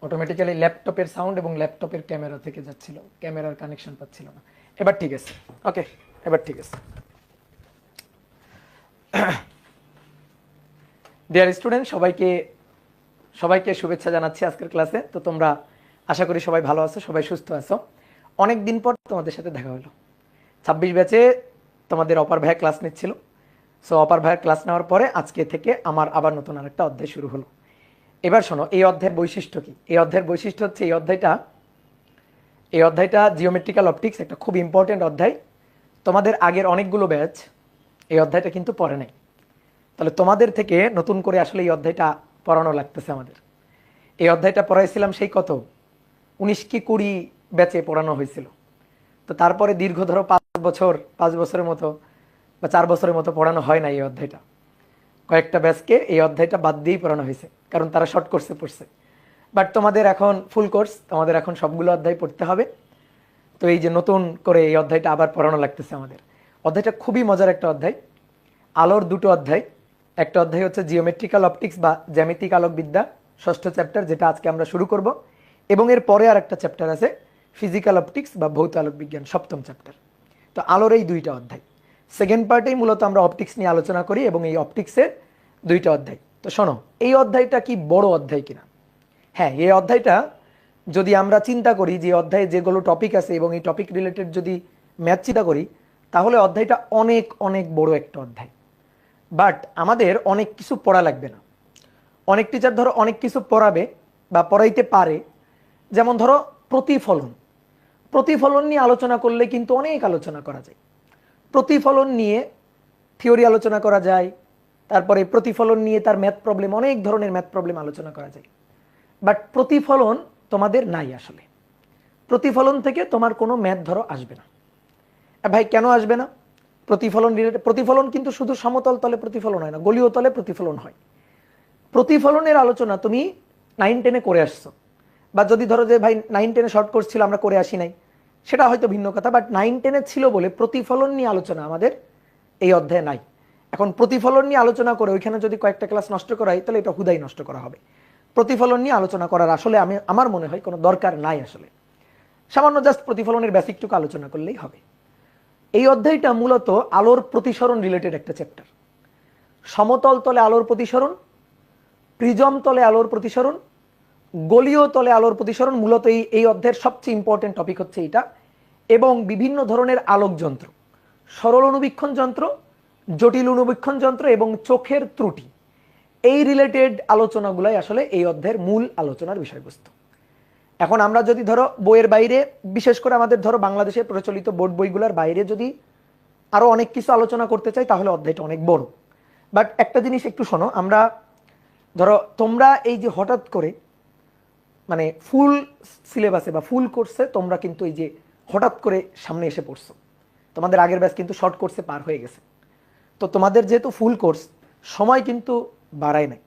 Automatically ল্যাপটপের sound এবং ল্যাপটপের ক্যামেরা থেকে যাচ্ছিল, ক্যামেরার কানেকশন পাচ্ছিল না। এবার ঠিক আছে, ওকে, এবার ঠিক আছে। ডিয়ার স্টুডেন্ট, সবাইকে সবাইকে শুভেচ্ছা জানাচ্ছি আজকের ক্লাসে। তো তোমরা আশা করি সবাই ভালো আছো, সবাই সুস্থ আছো। অনেক দিন পর তোমাদের সাথে দেখা হলো। 26 ব্যাচে তোমাদের অপার ভাইয়া ক্লাস নিচ্ছিল। সো অপার ভাইয়ের ক্লাস নেওয়ার পরে আজকে থেকে আমার আবার নতুন আরেকটা অধ্যায় শুরু হলো। এবার শোনো, এই অধ্যায়ের বৈশিষ্ট্য কি? এই অধ্যায়ের বৈশিষ্ট্য হচ্ছে এই অধ্যায়টা জিওমেট্রিক্যাল অপটিক্স, একটা খুব ইম্পর্টেন্ট অধ্যায়। তোমাদের আগের অনেকগুলো ব্যাচ এই অধ্যায়টা কিন্তু পড়ে নাই। তাহলে তোমাদের থেকে নতুন করে আসলে এই অধ্যায়টা পড়ানো লাগতেছে আমাদের। এই অধ্যায়টা পড়াইছিলাম সেই কত 19 কি 20 ব্যাচে পড়ানো হয়েছিল। তো তারপরে দীর্ঘ ধরো 5 বছরের মতো বা 4 বছরের মতো পড়ানো হয় না এই অধ্যায়টা। কয়েকটা ব্যাচকে এই অধ্যায়টা বাদ দিয়েই পড়ানো হয়েছে, কারণ তারা শর্ট কোর্সে পড়ছে। বাট তোমাদের এখন ফুল কোর্স, তোমাদের এখন সবগুলো অধ্যায় পড়তে হবে। তো এই যে নতুন করে এই অধ্যায়টা আবার পড়ানো লাগতেছে আমাদের। অধ্যায়টা খুবই মজার একটা অধ্যায়। আলোর দুটো অধ্যায়, একটা অধ্যায় হচ্ছে জিওমেট্রিক্যাল অপটিক্স বা জ্যামিতিক আলোকবিদ্যা, 6ষ্ঠ চ্যাপ্টার, যেটা আজকে আমরা শুরু করব। এবং এর পরে আর একটা চ্যাপ্টার আছে ফিজিক্যাল অপটিক্স বা ভৌত আলোক বিজ্ঞান, 7ম চ্যাপ্টার। তো আলোর এই দুইটা অধ্যায়। সেকেন্ড পার্টেই মূলত আমরা অপটিক্স নিয়ে আলোচনা করি এবং এই অপটিক্সের দুইটা অধ্যায়। তো শোনো, এই অধ্যায়টা কি বড় অধ্যায় কিনা? হ্যাঁ, এই অধ্যায়টা যদি আমরা চিন্তা করি যে অধ্যায়ে যেগুলো টপিক আছে এবং এই টপিক রিলেটেড যদি ম্যাথ চিন্তা করি, তাহলে অধ্যায়টা অনেক অনেক বড় একটা অধ্যায়। বাট আমাদের অনেক কিছু পড়া লাগবে না। অনেক টিচার ধরো অনেক কিছু পড়াবে বা পড়াইতে পারে। যেমন ধরো প্রতিফলন, প্রতিফলন নিয়ে আলোচনা করলে কিন্তু অনেক আলোচনা করা যায়। প্রতিফলন নিয়ে থিওরি আলোচনা করা যায়, তারপরে প্রতিফলন নিয়ে তার ম্যাথ প্রবলেম, অনেক ধরনের ম্যাথ প্রবলেম আলোচনা করা যায়। বাট প্রতিফলন তোমাদের নাই আসলে। প্রতিফলন থেকে তোমার কোনো ম্যাথ ধরো আসবে না। ভাই কেন আসবে না? প্রতিফলন রিলেটেড, প্রতিফলন কিন্তু শুধু সমতল তলে প্রতিফলন হয় না, গলীয় তলে প্রতিফলন হয়। প্রতিফলনের আলোচনা তুমি 9-10-এ করে আসছো, বা যদি ধরো যে ভাই 9-10-এ শর্ট কোর্স ছিল আমরা করে আসি নাই, সেটা হয়তো ভিন্ন কথা। বাট 9-10-এ ছিল বলে প্রতিফলন নিয়ে আলোচনা আমাদের এই অধ্যায়ে নাই। এখন প্রতিফলন নিয়ে আলোচনা করে ওইখানে যদি কয়েকটা ক্লাস নষ্ট করা হয়, তাহলে এটা হুদাই নষ্ট করা হবে। প্রতিফলন নিয়ে আলোচনা করার আসলে আমার মনে হয় কোনো দরকার নাই আসলে। সামান্য জাস্ট প্রতিফলনের বেসিকটুকু আলোচনা করলেই হবে। এই অধ্যায়টা মূলত আলোর প্রতিসরণ রিলেটেড একটা চ্যাপ্টার। সমতল তলে আলোর প্রতিসরণ, প্রিজম তলে আলোর প্রতিসরণ, গলীয় তলে আলোর প্রতিসরণ, মূলত এই অধ্যায়ের সবচেয়ে ইম্পর্টেন্ট টপিক হচ্ছে এটা। এবং বিভিন্ন ধরনের আলোক যন্ত্র, সরল অনুবীক্ষণ যন্ত্র, জটিল অনুবীক্ষণ যন্ত্র এবং চোখের ত্রুটি, এই রিলেটেড আলোচনাগুলাই আসলে এই অধ্যায়ের মূল আলোচনার বিষয়বস্তু। এখন আমরা যদি ধরো বইয়ের বাইরে, বিশেষ করে আমাদের ধরো বাংলাদেশে প্রচলিত বোর্ড বইগুলোর বাইরে যদি আরো অনেক কিছু আলোচনা করতে চাই, তাহলে অধ্যায়টা অনেক বড়। বাট একটা জিনিস একটু শোনো, আমরা ধরো তোমরা এই যে হঠাৎ করে মানে ফুল সিলেবাসে বা ফুল কোর্সে তোমরা কিন্তু এই যে হঠাৎ করে সামনে এসে পড়ছো, তোমাদের আগের ব্যাচ কিন্তু শর্ট কোর্সে পার হয়ে গেছে। তো তোমাদের যেহেতু ফুল কোর্স, সময় কিন্তু বাড়ায় নাই।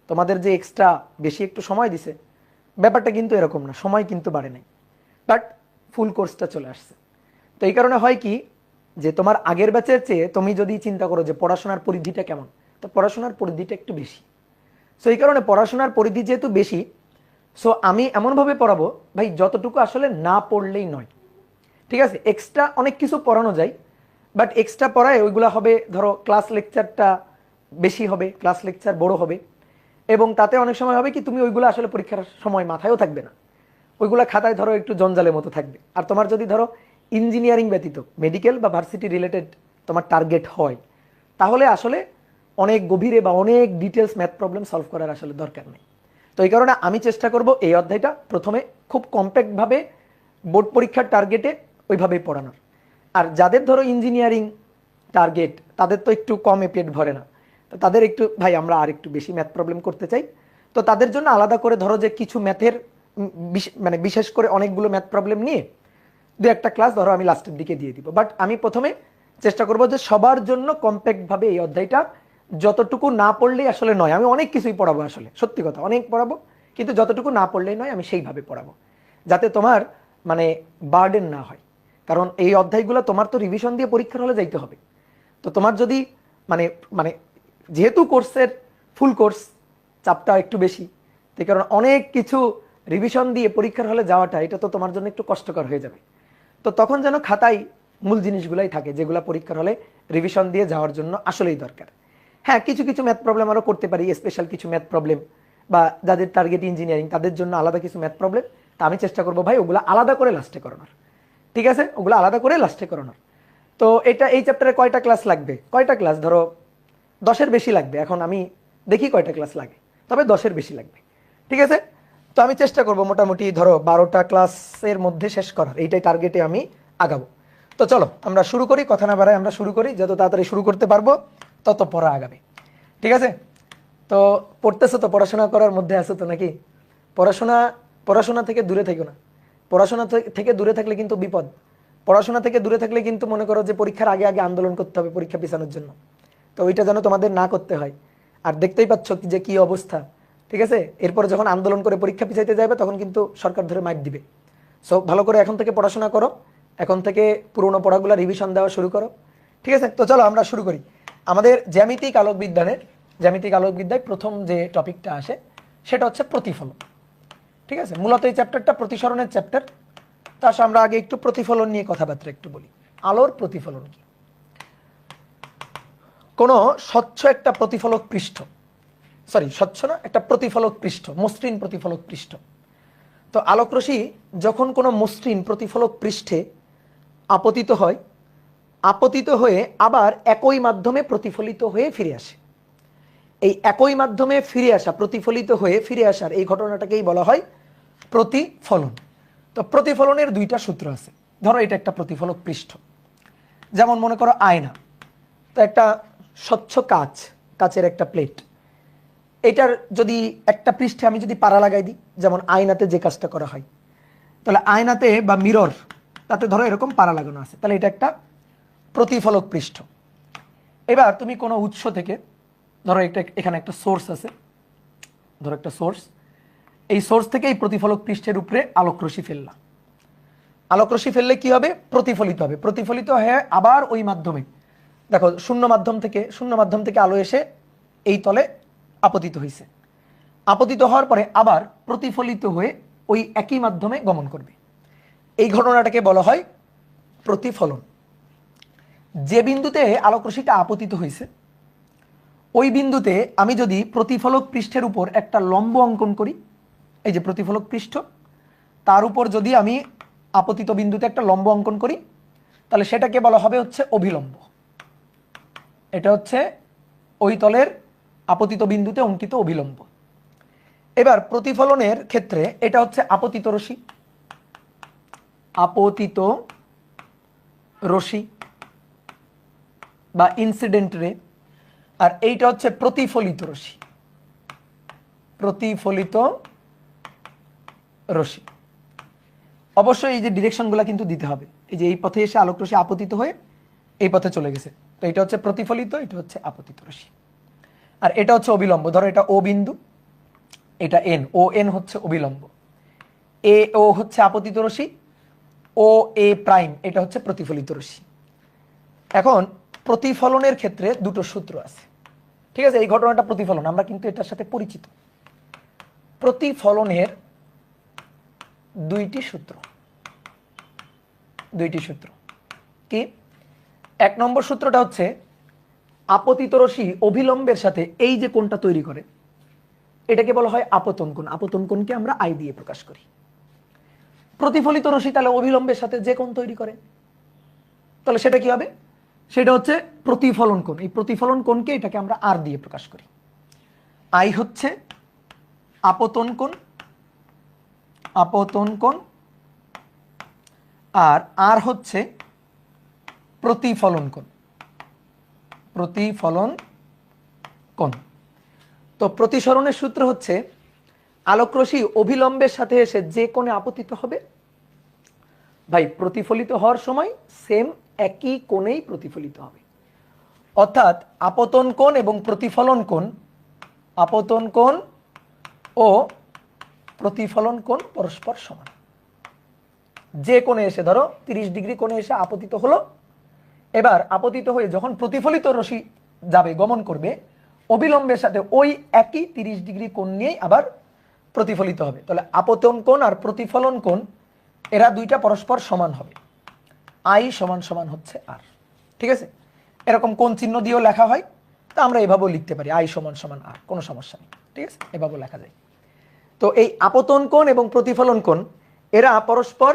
তোমাদের যে এক্সট্রা বেশি একটু সময় দিছে, ব্যাপারটা কিন্তু এরকম না, সময় কিন্তু বাড়ে নাই। বাট ফুল কোর্সটা চলে আসছে। তো এই কারণে হয় কি, যে তোমার আগের ব্যাচের চেয়ে তুমি যদি চিন্তা করো যে পড়াশোনার পরিধিটা কেমন, তো পড়াশোনার পরিধিটা একটু বেশি। সো এই কারণে পড়াশোনার পরিধি যেহেতু বেশি, সো আমি এমনভাবে পড়াবো ভাই যতটুকু আসলে না পড়লেই নয়। ঠিক আছে, এক্সট্রা অনেক কিছু পড়ানো যায়, বাট এক্সট্রা পড়ায় ওইগুলো হবে ধরো ক্লাস লেকচারটা বেশি হবে, ক্লাস লেকচার বড় হবে। এবং তাতে অনেক সময় হবে কি, তুমি ওইগুলো আসলে পরীক্ষার সময় মাথায়ও থাকবে না, ওইগুলো খাতায় ধরো একটু জঞ্জালের মতো থাকবে। আর তোমার যদি ধরো ইঞ্জিনিয়ারিং ব্যতীত মেডিকেল বা ভার্সিটি রিলেটেড তোমার টার্গেট হয়, তাহলে আসলে অনেক গভীরে বা অনেক ডিটেলস ম্যাথ প্রবলেম সলভ করার আসলে দরকার নেই। তো এই কারণে আমি চেষ্টা করব এই অধ্যায়টা প্রথমে খুব কম্প্যাক্টভাবে বোর্ড পরীক্ষার টার্গেটে ওইভাবেই পড়ানোর। আর যাদের ধরো ইঞ্জিনিয়ারিং টার্গেট, তাদের তো একটু কমে পেট ভরে না, তো তাদের একটু ভাই আমরা আর একটু বেশি ম্যাথ প্রবলেম করতে চাই, তো তাদের জন্য আলাদা করে ধরো যে কিছু ম্যাথের মানে বিশেষ করে অনেকগুলো ম্যাথ প্রবলেম নিয়ে দু একটা ক্লাস ধরো আমি লাস্টের দিকে দিয়ে দিব। বাট আমি প্রথমে চেষ্টা করব যে সবার জন্য কম্প্যাক্টভাবে এই অধ্যায়টা যতটুকু না পড়লেই আসলে নয়, আমি অনেক কিছুই পড়াবো আসলে, সত্যি কথা অনেক পড়াবো, কিন্তু যতটুকু না পড়লেই নয় আমি সেইভাবে পড়াবো, যাতে তোমার মানে বার্ডেন না হয়। কারণ এই অধ্যায়গুলো তোমার তো রিভিশন দিয়ে পরীক্ষার হলে যাইতে হবে। তো তোমার যদি মানে মানে যেহেতু কোর্সের ফুল কোর্স চাপটা একটু বেশি, সেই কারণে অনেক কিছু রিভিশন দিয়ে পরীক্ষার হলে যাওয়াটা এটা তো তোমার জন্য একটু কষ্টকর হয়ে যাবে। তো তখন যেন খাতায় মূল জিনিসগুলাই থাকে যেগুলো পরীক্ষার হলে রিভিশন দিয়ে যাওয়ার জন্য আসলেই দরকার। হ্যাঁ, কিছু কিছু ম্যাথ প্রবলেম আরও করতে পারি, স্পেশাল কিছু ম্যাথ প্রবলেম, বা যাদের টার্গেট ইঞ্জিনিয়ারিং তাদের জন্য আলাদা কিছু ম্যাথ প্রবলেম, তা আমি চেষ্টা করবো ভাই ওগুলো আলাদা করে লাস্টে করানোর। ঠিক আছে, ওগুলো আলাদা করে লাস্টে করানোর। তো এটা এই চ্যাপ্টারে কয়টা ক্লাস লাগবে? কয়টা ক্লাস? ধরো 10-এর বেশি লাগবে। এখন আমি দেখি কয়টা ক্লাস লাগে, তবে 10-এর বেশি লাগবে। ঠিক আছে, তো আমি চেষ্টা করব মোটামুটি ধরো 12টা ক্লাসের মধ্যে শেষ করার, এইটাই টার্গেটে আমি আগাবো। তো চলো আমরা শুরু করি, কথা না বাড়াই আমরা শুরু করি। যত তাড়াতাড়ি শুরু করতে পারবো তত পড়া আগাবে। ঠিক আছে, তো পড়তেছো তো, পড়াশোনা করার মধ্যে আছো তো নাকি? পড়াশোনা থেকে দূরে থেকো না। পড়াশোনা থেকে দূরে থাকলে কিন্তু বিপদ। পড়াশোনা থেকে দূরে থাকলে কিন্তু মনে করো যে পরীক্ষার আগে আগে আন্দোলন করতে হবে পরীক্ষা পিছানোর জন্য। তো ওইটা যেন তোমাদের না করতে হয়। আর দেখতেই পাচ্ছ যে কি অবস্থা। ঠিক আছে, এরপর যখন আন্দোলন করে পরীক্ষা পিছাইতে যাবে তখন কিন্তু সরকার ধরে মাইর দিবে। সো ভালো করে এখন থেকে পড়াশোনা করো, এখন থেকে পুরোনো পড়াগুলো রিভিশন দেওয়া শুরু করো। ঠিক আছে, তো চলো আমরা শুরু করি। আমাদের জ্যামিতিক আলোকবিদ্যায় প্রথম যে টপিকটা আসে সেটা হচ্ছে প্রতিফলন। ঠিক আছে, মূলত এই চ্যাপ্টারটা প্রতিসরণের চ্যাপ্টার। তা আমরা আগে একটু প্রতিফলন নিয়ে কথাবার্তা একটু বলি। আলোর প্রতিফলন কি? কোনো স্বচ্ছ একটা প্রতিফলক পৃষ্ঠ, স্বচ্ছ না, একটা প্রতিফলক পৃষ্ঠ, মসৃণ প্রতিফলক পৃষ্ঠ। তো আলোকরশ্মি যখন কোনো মসৃণ প্রতিফলক পৃষ্ঠে আপতিত হয়, আপতিত হয়ে আবার একই মাধ্যমে প্রতিফলিত হয়ে ফিরে আসে। এই একই মাধ্যমে ফিরে আসা, প্রতিফলিত হয়ে ফিরে আসার এই ঘটনাটাকেই বলা হয় প্রতিফলন। তো প্রতিফলনের দুইটা সূত্র আছে। ধরো এটা একটা প্রতিফলক পৃষ্ঠ, যেমন মনে করো আয়না। তো একটা স্বচ্ছ কাচের একটা প্লেট, এটার যদি একটা পৃষ্ঠে আমি যদি পারা লাগাই দিই, যেমন আয়নাতে যে কাজটা করা হয়, তাহলে আয়নাতে বা মিরর তাতে ধরো এরকম পারা লাগানো আছে, তাহলে এটা একটা প্রতিফলক পৃষ্ঠ। এবার তুমি কোনো উৎস থেকে ধরো এখানে একটা সোর্স আছে, ধরো একটা সোর্স, এই সোর্স থেকে এই প্রতিফলক পৃষ্ঠের উপরে আলোকরশ্মি ফেললাম। আলোকরশ্মি ফেললে কি হবে? প্রতিফলিত হবে। প্রতিফলিত হয়ে আবার ওই মাধ্যমে, দেখো শূন্য মাধ্যম থেকে আলো এসে এই তলে আপতিত হয়েছে। আপতিত হওয়ার পরে আবার প্রতিফলিত হয়ে ওই একই মাধ্যমে গমন করবে। এই ঘটনাটাকে বলা হয় প্রতিফলন। যে বিন্দুতে আলোকরশ্মিটা আপতিত হয়েছে ওই বিন্দুতে আমি যদি প্রতিফলক পৃষ্ঠের উপর একটা লম্ব অঙ্কন করি, এই যে প্রতিফলক পৃষ্ঠ, তার উপর যদি আমি আপতিত বিন্দুতে একটা লম্ব অঙ্কন করি, তাহলে সেটাকে বলা হবে হচ্ছে অভিলম্ব। এটা হচ্ছে ওই তলের আপতিত বিন্দুতে অঙ্কিত অভিলম্ব। এবার প্রতিফলনের ক্ষেত্রে এটা হচ্ছে আপতিত রশ্মি বা ইনসিডেন্ট রে, আর এইটা হচ্ছে প্রতিফলিত রশ্মি। অবশ্যই এই যে ডিরেকশনগুলো কিন্তু দিতে হবে। এই যে এই পথে এসে আলোকরশ্মি আপতিত হয়ে এই পথে চলে গেছে, তো এটা হচ্ছে প্রতিফলিত, এটা হচ্ছে আপতিত রশ্মি। আর এটা হচ্ছে অবিলম্ব। ধরো এটা ও বিন্দু, এটা এন, ও এন হচ্ছে অবিলম্ব, এ ও হচ্ছে আপতিত রশ্মি, ও এ প্রাইম এটা হচ্ছে প্রতিফলিত রশ্মি। এখন প্রতিফলনের ক্ষেত্রে দুটো সূত্র আছে। ঠিক আছে, এই ঘটনাটা প্রতিফলন, আমরা কিন্তু এটার সাথে পরিচিত। প্রতিফলনের দুইটি সূত্র কি? 1 নম্বর সূত্রটা হচ্ছে আপতিত রশ্মি অভিলম্বের সাথে এই যে কোণটা তৈরি করে এটাকে বলা হয় আপতন কোণ। আপতন কোণকে আমরা আই দিয়ে প্রকাশ করি। প্রতিফলিত রশ্মি তাহলে অভিলম্বের সাথে যে কোণ তৈরি করে, তাহলে সেটা কি হবে? সেটা হচ্ছে প্রতিফলন কোণ। এই প্রতিফলন কোণকে এটাকে আমরা আর দিয়ে প্রকাশ করি। আই হচ্ছে আপতন কোণ আর আর হচ্ছে প্রতিফলন কোণ। তো প্রতিসরণের সূত্র হচ্ছে আলোকরশ্মি অভিলম্বের সাথে এসে যে কোণে আপতিত হবে, ভাই প্রতিফলিত হওয়ার সময় সেম একই কোণেই প্রতিফলিত হবে। অর্থাৎ আপতন কোণ এবং প্রতিফলন কোণ ও প্রতিফলন কোণ পরস্পর সমান। যে কোণে এসে ধরো 30 ডিগ্রি কোণে এসে আপতিত হলো, এবার আপতিত হয়ে যখন প্রতিফলিত রশ্মি যাবে, গমন করবে, অবিলম্বের সাথে ওই একই 30 ডিগ্রি কোণ নিয়েই আবার প্রতিফলিত হবে। তাহলে আপতন কোণ আর প্রতিফলন কোণ এরা দুইটা পরস্পর সমান হবে, আই সমান সমান হচ্ছে আর। ঠিক আছে, এরকম কোণ চিহ্ন দিয়েও লেখা হয়, তা আমরা এভাবেও লিখতে পারি আই সমান সমান আর, কোনো সমস্যা নেই। ঠিক আছে, এভাবেও লেখা যায়। তো এই আপতন কোণ এবং প্রতিফলন কোণ এরা পরস্পর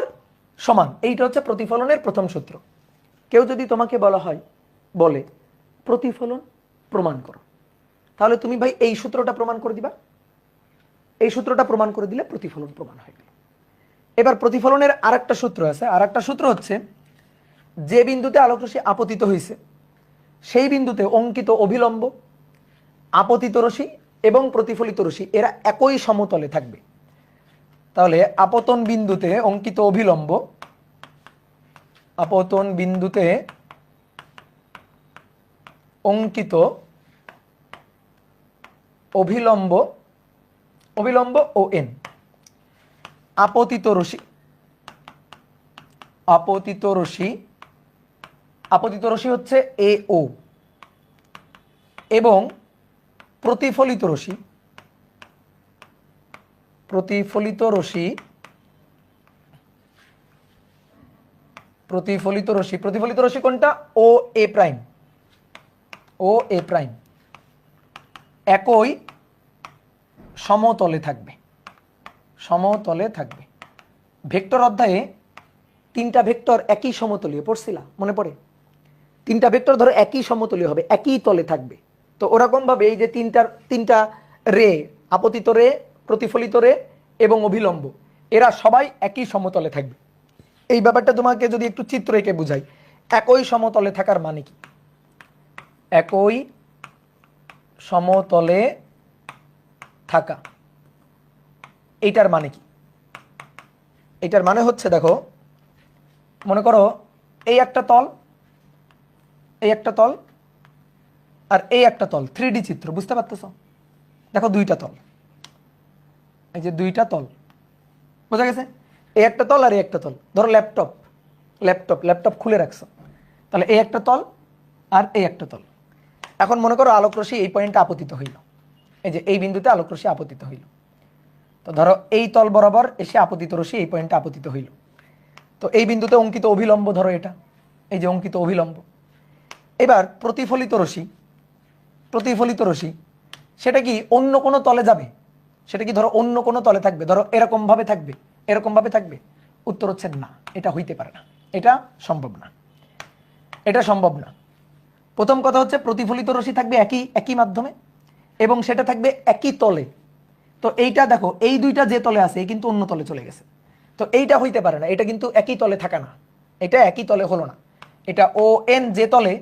সমান, এইটা হচ্ছে প্রতিফলনের প্রথম সূত্র। কেউ যদি তোমাকে বলে প্রতিফলন প্রমাণ করো, তাহলে তুমি ভাই এই সূত্রটা প্রমাণ করে দিবা, এই সূত্রটা প্রমাণ করে দিলে প্রতিফলন প্রমাণ হয়ে গেল। এবার প্রতিফলনের আরেকটা সূত্র আছে, আরেকটা সূত্র হচ্ছে যে বিন্দুতে আলোকরশ্মি আপতিত হয়েছে সেই বিন্দুতে অঙ্কিত অভিলম্ব, আপতিত রশ্মি এবং প্রতিফলিত রশ্মি এরা একই সমতলে থাকবে। তাহলে আপতন বিন্দুতে অঙ্কিত অভিলম্ব, আপতন বিন্দুতে অঙ্কিত অভিলম্ব, অভিলম্ব ও এন, আপতিত রশ্মি, আপতিত রশ্মি, আপতিত রশ্মি হচ্ছে এ ও, এবং প্রতিফলিত রশ্মি, প্রতিফলিত রশ্মি, প্রতিফলিত রশ্মি, প্রতিফলিত রশ্মি কোনটা? ও এ প্রাইম, ও এ প্রাইম একই সমতলে থাকবে, সমতলে থাকবে। ভেক্টর অধ্যায়ে তিনটা ভেক্টর একই সমতলীয় পড়ছিলা, মনে পড়ে? তিনটা ভেক্টর ধরো একই সমতলীয় হবে, একই তলে থাকবে। তো ওরকম ভাবে এই যে তিনটা রে, আপতিত রে, প্রতিফলিত রে এবং অভিলম্ব, এরা সবাই একই সমতলে থাকবে। এই ব্যাপারটা তোমাকে যদি একটু চিত্র এঁকে বুঝাই, একই সমতলে থাকার মানে কি? একই সমতলে থাকা, এইটার মানে কি? এইটার মানে হচ্ছে, দেখো মনে করো এই একটা তল, এই একটা তল আর এই একটা তল, 3D চিত্র, বুঝতে পারতেছ? দেখো দুইটা তল, এই যে দুইটা তল, বোঝা গেছে? এই একটা তল আর এই একটা তল। ধরো ল্যাপটপ, ল্যাপটপ ল্যাপটপ খুলে রাখছো, তাহলে এই একটা তল আর এই একটা তল। এখন মনে করো আলোকরশ্মি এই পয়েন্টে আপতিত হইল, এই যে এই বিন্দুতে আলোকরশ্মি আপতিত হইল। তো ধরো এই তল বরাবর এসে আপতিত রশ্মি এই পয়েন্টে আপতিত হইল। তো এই বিন্দুতে অঙ্কিত অভিলম্ব ধরো এটা, এই যে অঙ্কিত অভিলম্ব। এবার প্রতিফলিত রশ্মি, প্রতিফলিত রশ্মি সেটা কি অন্য কোনো তলে যাবে? সেটা কি ধরো অন্য কোনো তলে থাকবে? ধরো এরকম ভাবে থাকবে, এরকম ভাবে থাকবে? উত্তর হচ্ছে না, এটা হইতে পারে না, এটা সম্ভব না, এটা সম্ভব না। প্রথম কথা হচ্ছে প্রতিফলিত রশ্মি থাকবে একই মাধ্যমে এবং সেটা থাকবে একই তলে। তো এইটা দেখো, এই দুইটা যে তলে আছে এই কিন্তু অন্য তলে চলে গেছে, তো এইটা হইতে পারে না, এটা কিন্তু একই তলে থাকা না, এটা একই তলে হলো না। এটা ও এন যে তলে,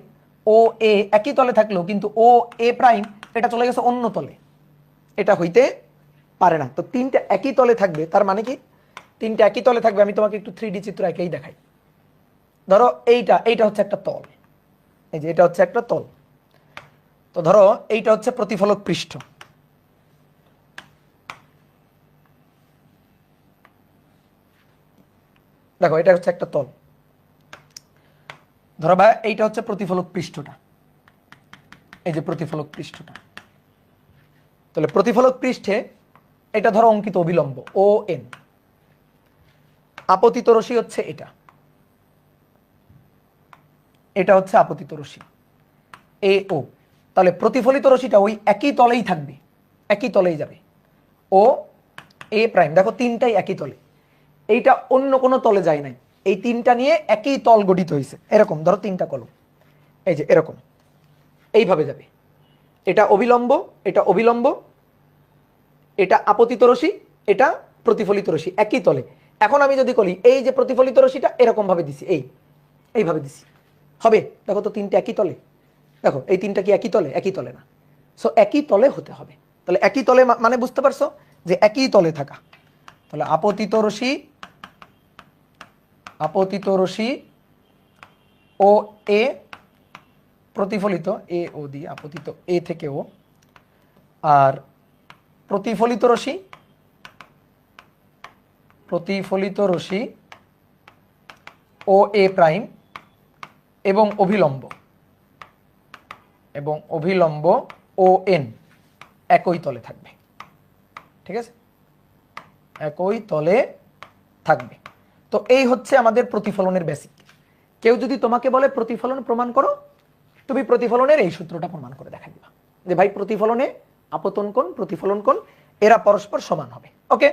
ও এ একই তলে থাকলো, কিন্তু ও এ প্রাইম এটা চলে গেছে অন্য তলে, এটা হইতে পারে না। তো তিনটা একই তলে থাকবে, তার মানে কি তিনটা একই তলে থাকবে। আমি তোমাকে একটু 3D চিত্র একেই দেখাই। ধরো এইটা হচ্ছে একটা তল, এই যে এটা হচ্ছে একটা তল। তো ধরো এইটা হচ্ছে প্রতিফলক পৃষ্ঠ, দেখো এটা হচ্ছে একটা তল। ধরো ভাই এইটা হচ্ছে প্রতিফলক পৃষ্ঠটা, এই যে প্রতিফলক পৃষ্ঠটা। তাহলে প্রতিফলক পৃষ্ঠে এটা ধরো অঙ্কিত অভিলম্ব ও এন, আপতিত রশ্মি হচ্ছে এটা, এটা হচ্ছে আপতিত রশ্মি এ ও। তাহলে প্রতিফলিত রশ্মিটা ওই একই তলেই থাকবে, একই তলেই যাবে, ও এ প্রাইম। দেখো তিনটাই একই তলে, এইটা অন্য কোনো তলে যায় নাই, এই তিনটা নিয়ে একই তল গঠিত হয়েছে। এরকম ধরো তিনটা কলম, এই যে এরকম এইভাবে যাবে, এটা অভিলম্ব, এটা অভিলম্ব, এটা আপতিত রশ্মি, এটা প্রতিফলিত রশ্মি, একই তলে। এখন আমি যদি বলি এই যে প্রতিফলিত রশ্মিটা এরকম ভাবে দিছি, এইভাবে দিছি, হবে? দেখো তো তিনটা একই তলে, দেখো এই তিনটা কি একই তলে? একই তলে না। সো একই তলে হতে হবে। তাহলে একই তলে মানে বুঝতে পারছো যে একই তলে থাকা। তাহলে আপতিত রশ্মি, আপতিত রশ্মি ও এ, প্রতিফলিত এ ও দিয়ে, আপতিত এ থেকে ও, আর প্রতিফলিত রশ্মি, প্রতিফলিত রশ্মি ও এ প্রাইম এবং অভিলম্ব, এবং অভিলম্ব ও এন একই তলে থাকবে। ঠিক আছে, একই তলে থাকবে। তো এই হচ্ছে আমাদের প্রতিফলনের বেসিক। কেউ যদি তোমাকে বলে প্রতিফলন প্রমাণ করো, তুমি প্রতিফলনের এই সূত্রটা প্রমাণ করে দেখা দিবা যে ভাই প্রতিফলনে আপতন কোণ প্রতিফলন কোণ এরা পরস্পর সমান হবে। ওকে,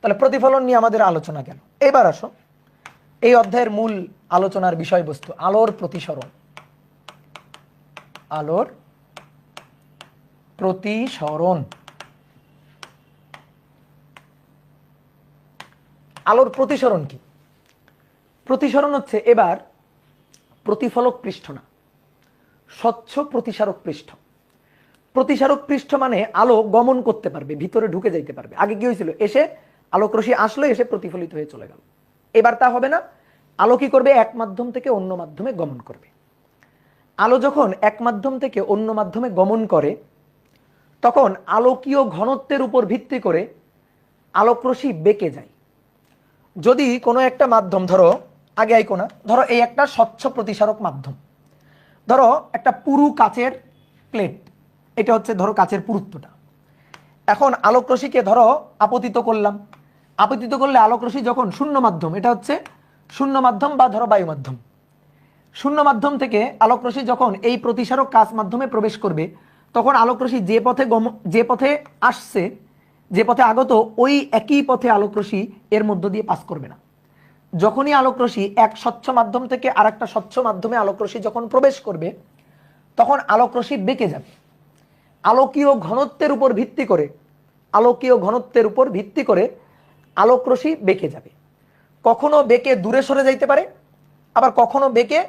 তাহলে প্রতিফলন নিয়ে আমাদের আলোচনা গেল। এবার আসো এই অধ্যায়ের মূল আলোচনার বিষয়বস্তু, আলোর প্রতিসরণ। আলোর প্রতিসরণ। আলোর প্রতিসরণ কি? প্রতিসরণ হচ্ছে এবার প্রতিফলক পৃষ্ঠ না, স্বচ্ছ প্রতিসারক পৃষ্ঠ। প্রতিসারক পৃষ্ঠ মানে আলো গমন করতে পারবে, ভিতরে ঢুকে যাইতে পারবে। আগে কি হয়েছিল, এসে আলোক রশ্মি আসলো, এসে প্রতিফলিত হয়ে চলে গেল। এবার তা হবে না। আলো কি করবে, এক মাধ্যম থেকে অন্য মাধ্যমে গমন করবে। আলো যখন এক মাধ্যম থেকে অন্য মাধ্যমে গমন করে তখন আলোকীয় ঘনত্বের উপর ভিত্তি করে আলোক রশ্মি বেঁকে যায়। যদি কোনো একটা মাধ্যম, ধরো আগে আইকো না, ধরো এই একটা স্বচ্ছ প্রতিসারক মাধ্যম, ধরো একটা পুরু কাচের প্লেট, এটা হচ্ছে ধরো কাচের পুরুত্বটা। এখন আলোক রশ্মিকে ধরো আপতিত করলাম, আপতিত করলে আলোক রশ্মি যখন শূন্য মাধ্যম, এটা হচ্ছে শূন্য মাধ্যম বা ধরো বায়ু মাধ্যম, শূন্য মাধ্যম থেকে আলোক রশ্মি যখন এই প্রতিসারক কাচ মাধ্যমে প্রবেশ করবে তখন আলোক রশ্মি যে পথে আসছে, যে পথে আগত, ওই একই পথে আলোক রশ্মি এর মধ্য দিয়ে পাস করবে না। যখনই আলোক রশ্মি এক স্বচ্ছ মাধ্যম থেকে আর একটা স্বচ্ছ মাধ্যমে আলোক রশ্মি যখন প্রবেশ করবে তখন আলোক রশ্মি বেঁকে যাবে। আলোকীয় ঘনত্বের উপর ভিত্তি করে, আলোকীয় ঘনত্বের উপর ভিত্তি করে আলোক রশ্মি বেঁকে যাবে। কখনো বেঁকে দূরে সরে যাইতে পারে, আবার কখনো বেঁকে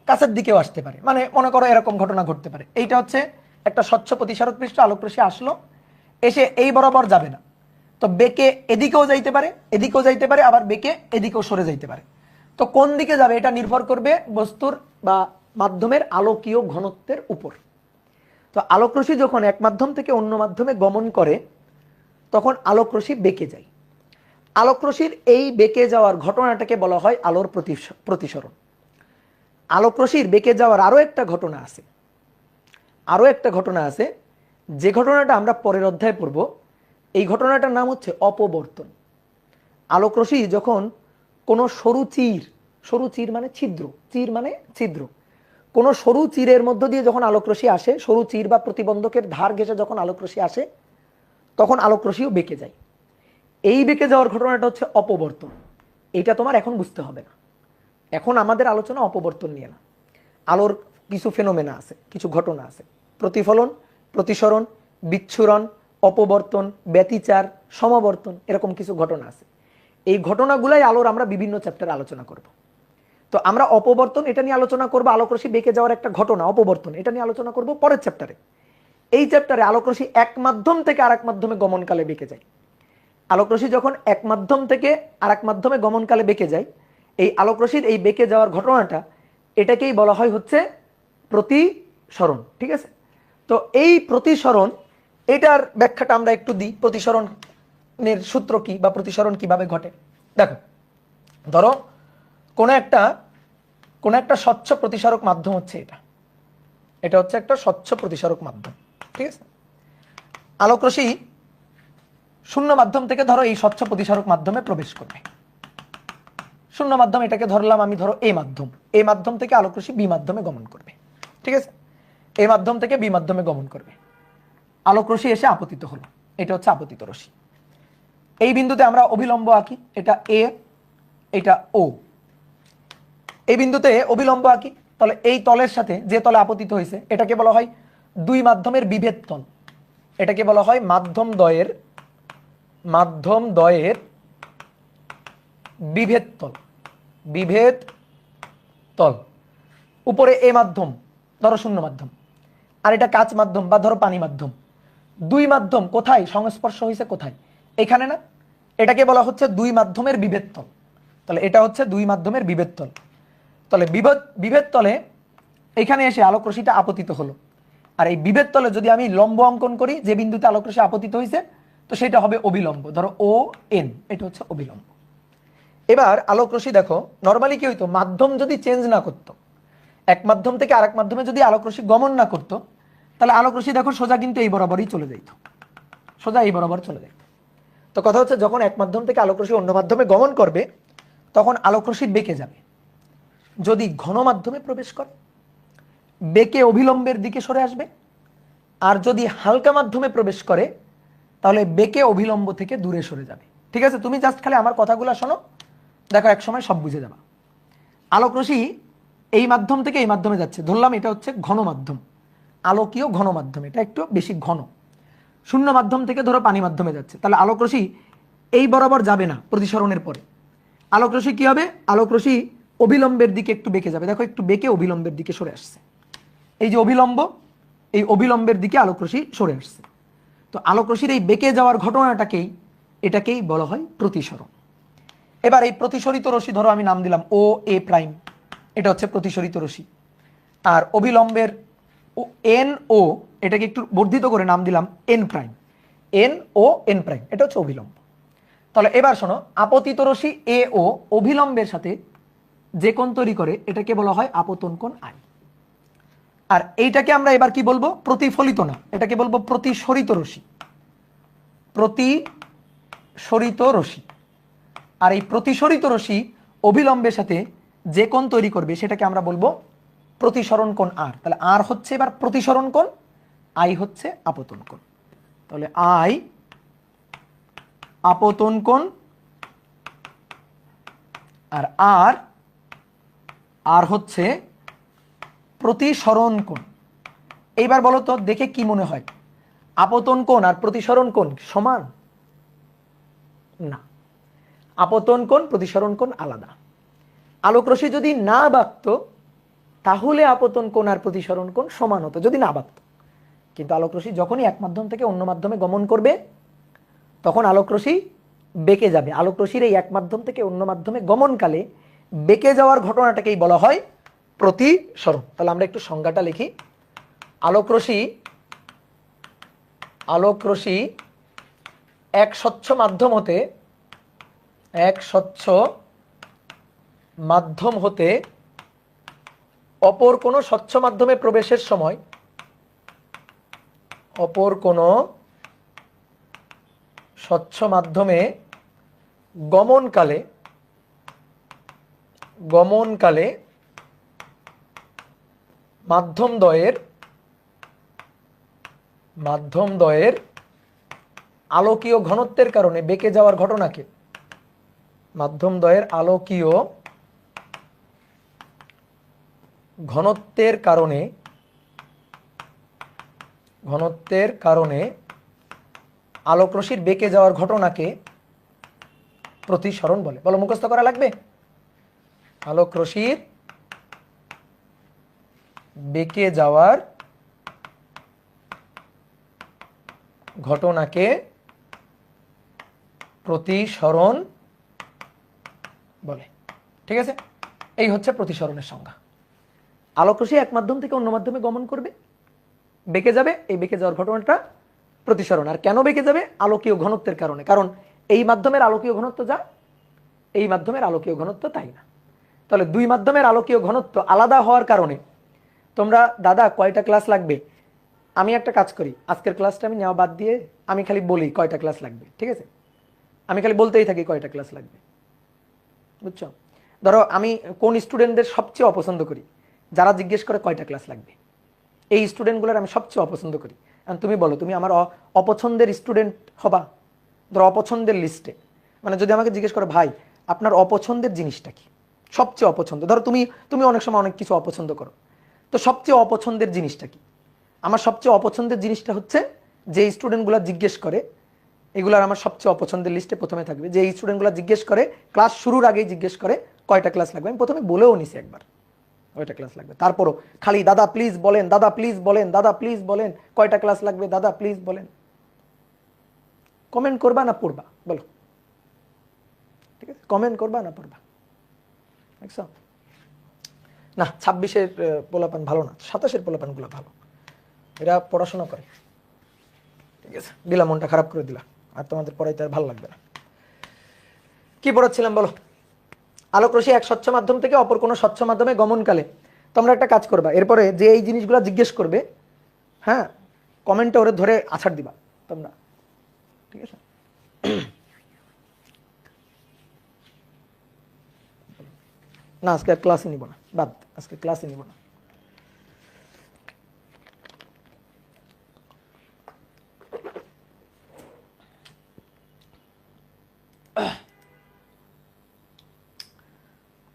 কাছের দিকেও আসতে পারে। মানে মনে করো এরকম ঘটনা ঘটতে পারে, এইটা হচ্ছে একটা স্বচ্ছ প্রতিসারক পৃষ্ঠ, আলোক রশ্মি আসলো, এসে এই বরাবর যাবে না, তো বেঁকে এদিকেও যাইতে পারে, এদিকেও যাইতে পারে, আবার বেঁকে এদিকেও সরে যাইতে পারে। তো কোন দিকে যাবে এটা নির্ভর করবে বস্তুর বা মাধ্যমের আলোকীয় ঘনত্বের উপর। তো আলোক রশ্মি যখন এক মাধ্যম থেকে অন্য মাধ্যমে গমন করে তখন আলোক রশ্মি বেঁকে যায়। আলোক রশ্মির এই বেঁকে যাওয়ার ঘটনাটাকে বলা হয় আলোর প্রতিসরণ। আলোক রশ্মির বেঁকে যাওয়ার আরো একটা ঘটনা আছে, আরো একটা ঘটনা আছে, যে ঘটনাটা আমরা পরের অধ্যায়ে পড়ব। এই ঘটনাটার নাম হচ্ছে অপবর্তন। আলোক রশ্মি যখন কোনো সরু চির মানে ছিদ্র, চির মানে ছিদ্র, কোনো সরু চিরের মধ্য দিয়ে যখন আলোক রশ্মি আসে, সরু চির বা প্রতিবন্ধকের ধার ঘেঁষে যখন আলোক রশ্মি আসে তখন আলোক রশ্মিও বেঁকে যায়। এই বেঁকে যাওয়ার ঘটনাটা হচ্ছে অপবর্তন। এটা তোমার এখন বুঝতে হবে না, এখন আমাদের আলোচনা অপবর্তন নিয়ে না। আলোর কিছু ফেনোমেনা আছে, কিছু ঘটনা আছে, প্রতিফলন, প্রতিসরণ, বিচ্ছুরণ, অপবর্তন, ব্যতিচার, সমাবর্তন, এরকম কিছু ঘটনা আছে। এই ঘটনাগুলাই আলোর আমরা বিভিন্ন চ্যাপ্টারে আলোচনা করব। তো আমরা অপবর্তন এটা নিয়ে আলোচনা করব, আলোক রশ্মি বেঁকে যাওয়ার একটা ঘটনা অপবর্তন, এটা নিয়ে আলোচনা করব পরের চ্যাপ্টারে। এই চ্যাপ্টারে আলোক রশ্মি এক মাধ্যম থেকে আরেক মাধ্যমে গমনকালে বেঁকে যায়। আলোক রশ্মি যখন এক মাধ্যম থেকে আরেক মাধ্যমে গমনকালে বেঁকে যায়, এই আলোক রশ্মির এই বেঁকে যাওয়ার ঘটনাটা, এটাকেই বলা হয় হচ্ছে প্রতিসরণ। ঠিক আছে, তো এই প্রতিসরণ, এটার ব্যাখ্যাটা আমরা একটু দিই। প্রতিসরণের সূত্র কি বা প্রতিসরণ কিভাবে ঘটে দেখো। ধরো কোন একটা স্বচ্ছ প্রতিসারক মাধ্যম হচ্ছে এটা হচ্ছে একটা স্বচ্ছ প্রতিসারক মাধ্যম। ঠিক আছে, আলোক রশ্মি শূন্য মাধ্যম থেকে ধরো এই স্বচ্ছ প্রতিসারক মাধ্যমে প্রবেশ করবে। শূন্য মাধ্যম এটাকে ধরলাম আমি, ধরো এই মাধ্যম, এই মাধ্যম থেকে আলোক রশ্মি বি মাধ্যমে গমন করবে। ঠিক আছে, এই মাধ্যম থেকে বি মাধ্যমে গমন করবে, আলোক রশ্মি এসে আপতিত হলো, এটা হচ্ছে আপতিত রশ্মি। এই বিন্দুতে আমরা অভিলম্ব আঁকি, এটা এ, এটা ও। এই বিন্দুতে অভিলম্ব আঁকি, তাহলে এই তলের সাথে যে তলে আপতিত হয়েছে এটাকে বলা হয় দুই মাধ্যমের বিভেদ তল। এটাকে বলা হয় মাধ্যম দ্বয়ের বিভেদ তল, বিভেদ তল। উপরে এ মাধ্যম, ধরো শূন্য মাধ্যম, আর এটা কাচ মাধ্যম বা ধরো পানি মাধ্যম। দুই মাধ্যম কোথায় সংস্পর্শ হয়েছে, কোথায়, এখানে না, এটাকে বলা হচ্ছে দুই মাধ্যমের বিভেদ তল। তাহলে এটা হচ্ছে দুই মাধ্যমের বিভেদ তল। তাহলে বিভেদ তলে এখানে এসে আলোক রশ্মিটা আপতিত হলো, আর এই বিভেদ তলে যদি আমি লম্ব অঙ্কন করি যে বিন্দুতে আলোক রশ্মি আপতিত হয়েছে, তো সেটা হবে অভিলম্ব, ধরো ও এন, এটা হচ্ছে অভিলম্ব। এবার আলোক রশ্মি দেখো নরমালি কি হইতো, মাধ্যম যদি চেঞ্জ না করতো, এক মাধ্যম থেকে আরেক মাধ্যমে যদি আলোক রশ্মি গমন না করতো, তাহলে আলোক রশ্মি দেখো সোজা কিন্তু এই বরাবরই চলে যাইতো, সোজা এই বরাবর চলে যাইতো। তো কথা হচ্ছে যখন এক মাধ্যম থেকে আলোক রশ্মি অন্য মাধ্যমে গমন করবে তখন আলোক রশ্মি বেঁকে যাবে। যদি ঘন মাধ্যমে প্রবেশ করে বেঁকে অভিলম্বের দিকে সরে আসবে, আর যদি হালকা মাধ্যমে প্রবেশ করে তাহলে বেঁকে অভিলম্ব থেকে দূরে সরে যাবে। ঠিক আছে, তুমি জাস্ট খালি আমার কথাগুলো শোনো, দেখো এক সময় সব বুঝে যাবা। আলোক রশ্মি এই মাধ্যম থেকে এই মাধ্যমে যাচ্ছে, ধরলাম এটা হচ্ছে ঘন মাধ্যম, আলোকীয় ঘন মাধ্যম, এটা একটু বেশি ঘন। শূন্য মাধ্যম থেকে ধরো পানি মাধ্যমে যাচ্ছে, তাহলে আলোক রশ্মি এই বরাবর যাবে না, প্রতিসরণের পরে আলোক রশ্মি কি হবে, আলোক রশ্মি অভিলম্বের দিকে একটু বেঁকে যাবে। দেখো একটু বেঁকে অভিলম্বের দিকে সরে আসছে, এই যে অভিলম্ব, এই অভিলম্বের দিকে আলোক রশ্মি সরে আসছে। তো আলোক রশ্মির এই বেঁকে যাওয়ার এটাকেই বলা হয় প্রতিসরণ। এবার এই প্রতিসরিত রশ্মি ধরো আমি নাম দিলাম ও এ প্রাইম, এটা হচ্ছে প্রতিসরিত রশ্মি। আর অভিলম্বের এন ও, এটাকে একটু বর্ধিত করে নাম দিলাম এন প্রাইম, এন ও এন প্রাইম, এটা হচ্ছে অভিলম্ব। তাহলে এবার শোনো, আপতিত রশ্মি এ ও অভিলম্বের সাথে যে কোণ তৈরি করে এটাকে বলা হয় আপতন কোণ আই। আর এইটাকে আমরা এবার কি বলবো, প্রতিফলিত না, এটাকে বলবো প্রতিসরিত রশ্মি, প্রতিসরিত রশ্মি। আর এই প্রতিসরিত রশ্মি অভিলম্বের সাথে যে কোণ তৈরি করবে সেটাকে আমরা বলবো প্রতিসরণ কোণ আর। তাহলে আর হচ্ছে এবার প্রতিসরণ কোণ, আই হচ্ছে আপতন কোণ। তাহলে আই আপতন কোণ আর আর হচ্ছে প্রতিসরণ কোণ। এইবার বলো তো দেখে কি মনে হয়, আপতন কোণ আর প্রতিসরণ কোণ সমান? না, আপতন কোণ প্রতিসরণ কোণ আলাদা। আলোক রশ্মি যদি না বাঁকতো তাহলে আপতন কোণ আর প্রতিসরণ কোণ সমান হতো, যদি না বাঁকতো। কিন্তু আলোক রশ্মি যখনই এক মাধ্যম থেকে অন্য মাধ্যমে গমন করবে তখন আলোক রশ্মি বেঁকে যাবে। আলোক রশ্মির এই এক মাধ্যম থেকে অন্য মাধ্যমে গমনকালে বেঁকে যাওয়ার ঘটনাটাকেই বলা হয় প্রতিসরণ। তাহলে আমরা একটু সংজ্ঞাটা লিখি। আলোক রশ্মি এক স্বচ্ছ মাধ্যম হতে অপর কোনো স্বচ্ছ মাধ্যমে প্রবেশের সময় অপর কোনো স্বচ্ছ মাধ্যমে গমনকালে মাধ্যমদ্বয়ের আলোকীয় ঘনত্বের কারণে বেঁকে যাওয়ার ঘটনাকে, মাধ্যমদ্বয়ের আলোকীয় ঘনত্বের কারণে আলোক রশ্মির বেঁকে যাওয়ার ঘটনাকে প্রতিসরণ বলে। বলো, মুখস্থ করা লাগবে। আলোক রশ্মির বেঁকে যাওয়ার ঘটনাকে প্রতিসরণ বলে। ঠিক আছে, এই হচ্ছে প্রতিসরণের সংজ্ঞা। আলোক রশ্মি এক মাধ্যম থেকে অন্য মাধ্যমে গমন করবে, বেঁকে যাবে, এই বেঁকে যাওয়ার ঘটনাটা প্রতিসরণ। আর কেন বেঁকে যাবে? আলোকীয় ঘনত্বের কারণে। কারণ এই মাধ্যমের আলোকীয় ঘনত্ব যা, এই মাধ্যমের আলোকীয় ঘনত্ব তাই না। তাহলে দুই মাধ্যমের আলোকীয় ঘনত্ব আলাদা হওয়ার কারণে তোমরা দাদা কয়টা ক্লাস লাগবে, আমি একটা কাজ করি, আজকের ক্লাসটা আমি নেওয়া বাদ দিয়ে আমি খালি বলি কয়টা ক্লাস লাগবে। ঠিক আছে, আমি খালি বলতেই থাকি কয়টা ক্লাস লাগবে, বুঝছো? ধরো আমি কোন স্টুডেন্টদের সবচেয়ে অপছন্দ করি, যারা জিজ্ঞেস করে কয়টা ক্লাস লাগবে, এই স্টুডেন্টগুলোর আমি সবচেয়ে অপছন্দ করি। তুমি বলো, তুমি আমার অপছন্দের স্টুডেন্ট হবা? ধরো অপছন্দের লিস্টে, মানে যদি আমাকে জিজ্ঞেস করো ভাই আপনার অপছন্দের জিনিসটা কি, সবচেয়ে অপছন্দ, ধরো তুমি অনেক সময় অনেক কিছু অপছন্দ করো, তো সবচেয়ে অপছন্দের জিনিসটা কি? আমার সবচেয়ে অপছন্দের জিনিসটা হচ্ছে যে স্টুডেন্টগুলো জিজ্ঞেস করে, এগুলার আমার সবচেয়ে অপছন্দের লিস্টে প্রথমে থাকবে যে স্টুডেন্টগুলো জিজ্ঞেস করে, ক্লাস শুরুর আগেই জিজ্ঞেস করে কয়টা ক্লাস লাগবে। আমি প্রথমে বলেও নিছি একবার কয়টা ক্লাস লাগবে, তারপরও খালি দাদা প্লিজ বলেন, দাদা প্লিজ বলেন, দাদা প্লিজ বলেন, কয়টা ক্লাস লাগবে দাদা প্লিজ বলেন। কমেন্ট করবা না পড়বা বলো? ঠিক আছে, কমেন্ট করবা না পড়বা? দেখছো না, 26-এর পোলাপান ভালো না, 27-এর পোলাপানগুলো ভালো, এরা পড়াশোনা করে। ঠিক আছে, দিলা, মনটা খারাপ করে দিলা, আর তোমাদের পড়াইতে আর ভালো লাগবে না। কি পড়াচ্ছিলাম বলো? আলোক রশ্মি এক স্বচ্ছ মাধ্যম থেকে অপর কোনো স্বচ্ছ মাধ্যমে গমনকালে তোমরা একটা কাজ করবা, এরপরে যে এই জিনিসগুলো জিজ্ঞেস করবে, হ্যাঁ, কমেন্টে ওরে ধরে আছাড় দিবা তোমরা। ঠিক আছে। না, আজকে আর ক্লাসই নিব না, বাদ, আজকে ক্লাসই নিব না।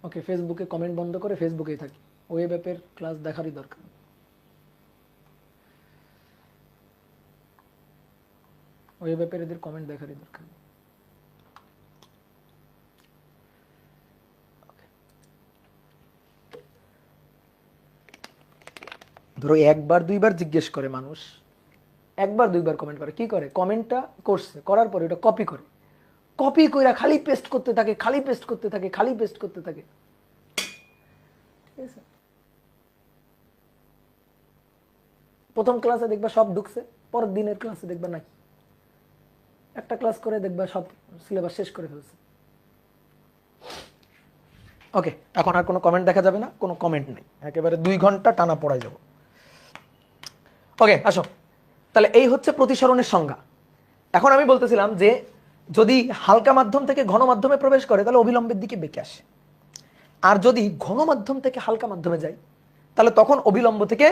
ওকে, ফেসবুকে কমেন্ট বন্ধ করে ফেসবুকেই থাকি, ওয়েব অ্যাপের ক্লাস দেখারই দরকার। ওয়েব অ্যাপের এদের কমেন্ট দেখারই দরকার। ধরো একবার দুইবার জিজ্ঞেস করে মানুষ, একবার দুইবার কমেন্ট করে, কি করে, কমেন্টটা করছে, করার পরে ওটা কপি করে, কপি করে খালি পেস্ট করতে থাকে, খালি পেস্ট করতে থাকে, খালি পেস্ট করতে থাকে। ঠিক আছে, প্রথম ক্লাসে দেখবা সব ঢুকছে, পরের দিনের ক্লাসে দেখবা নাই, একটা ক্লাস করে দেখবা সব সিলেবাস শেষ করে ফেলছে। ওকে, এখন আর কোনো কমেন্ট দেখা যাবে না, কোনো কমেন্ট নেই, একেবারে 2 ঘন্টা টানা পড়াই যাব। ওকে, আসো তাহলে এই হচ্ছে প্রতিসরণের সংজ্ঞা। এখন আমি বলতেছিলাম যে যদি হালকা মাধ্যম থেকে ঘন মাধ্যমে প্রবেশ করে তাহলে অবিলম্বের দিকে বেঁকে আসে, আর যদি ঘন মাধ্যম থেকে হালকা মাধ্যমে যায় তাহলে তখন অবিলম্ব থেকে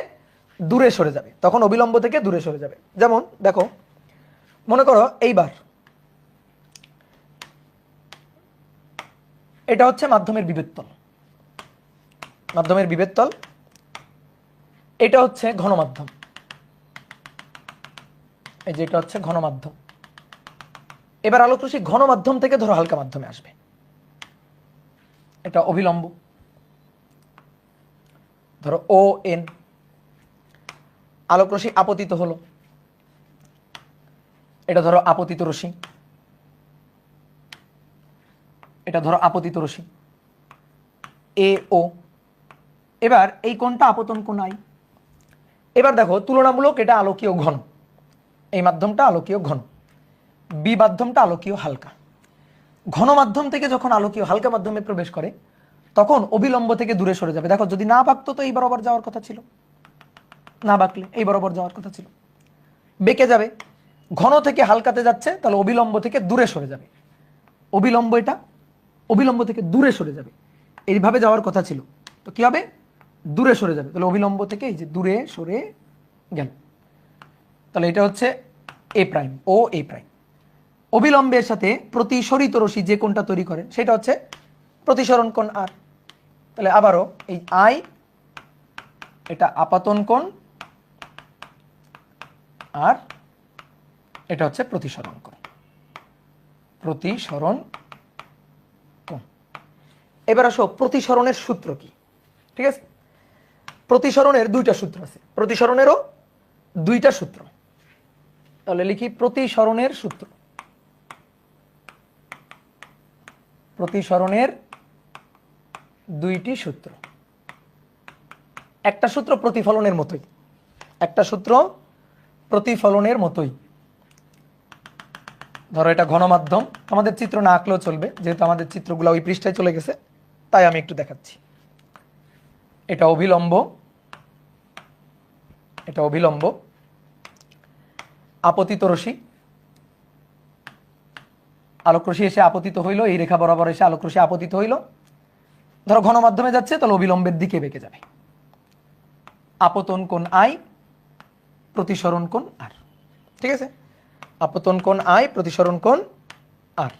দূরে সরে যাবে, তখন অবিলম্ব থেকে দূরে সরে যাবে। যেমন দেখো, মনে করো এইবার এটা হচ্ছে মাধ্যমের বিভেদ তল, মাধ্যমের বিভেদ তল, এটা হচ্ছে ঘন মাধ্যম, এই যে এটা হচ্ছে ঘন মাধ্যম। এবার আলোক রশ্মি ঘন মাধ্যম থেকে ধরো হালকা মাধ্যমে আসবে, এটা অবিলম্ব, ধরো ও এন, আলোক রশ্মি আপতিত হলো, এটা ধরো আপতিত রশ্মি, এটা ধরো আপতিত রশ্মি এ ও। এবার এই কোণটা আপতন কোণ আই। এবার দেখো তুলনামূলক এটা আলোকীয় ঘন, এই মাধ্যমটা আলোকীয় ঘন, বি মাধ্যমটা আলোকীয় হালকা। ঘন মাধ্যম থেকে যখন আলোকীয় হালকা মাধ্যমে প্রবেশ করে তখন অবিলম্ব থেকে দূরে সরে যাবে। দেখো যদি না বাঁকতো তো এই বরাবর যাওয়ার কথা ছিল, না বাঁকলে এই বরাবর যাওয়ার কথা ছিল, বেঁকে যাবে। ঘন থেকে হালকাতে যাচ্ছে তাহলে অবিলম্ব থেকে দূরে সরে যাবে, অবিলম্ব এটা অবিলম্ব থেকে দূরে সরে যাবে, এইভাবে যাওয়ার কথা ছিল, তো কি হবে, দূরে সরে যাবে। তাহলে অবিলম্ব থেকে এই যে দূরে সরে গেল, তাহলে এটা হচ্ছে এ প্রাইম, ও এ প্রাইম। অবিলম্বের সাথে প্রতিসরিত রশ্মি যে কোণটা তৈরি করে সেটা হচ্ছে প্রতিসরণ কোণ আর। তাহলে আবারও এই আই, এটা আপাতন কোণ, আর এটা হচ্ছে প্রতিসরণ কোণ, প্রতিসরণ কোণ। এবার আসো প্রতিসরণের সূত্র কি। ঠিক আছে, প্রতিসরণের 2টা সূত্র আছে, প্রতিসরণেরও 2টা সূত্র। তাহলে লিখি প্রতিসরণের সূত্র, প্রতিসরণের 2টি সূত্র। একটা সূত্র প্রতিফলনের মতোই, একটা সূত্র প্রতিফলনের মতোই। ধরো এটা ঘন মাধ্যম, আমাদের চিত্র না আঁকলেও চলবে যেহেতু আমাদের চিত্রগুলো ওই পৃষ্ঠায় চলে গেছে, তাই আমি একটু দেখাচ্ছি। এটা অবিলম্ব, এটা অবিলম্ব, আপতিত রশ্মি, আলোক রশ্মি এসে আপতিত হইল, এই রেখা বরাবর এসে আলোক রশ্মি আপতিত হইল, ধরো ঘন মাধ্যমে যাচ্ছে তাহলে অবিলম্বের দিকে বেঁকে যাবে। আপতন কোণ আই, প্রতিসরণ কোণ আর। ঠিক আছে, আপতন কোণ আই, প্রতিসরণ কোণ আর।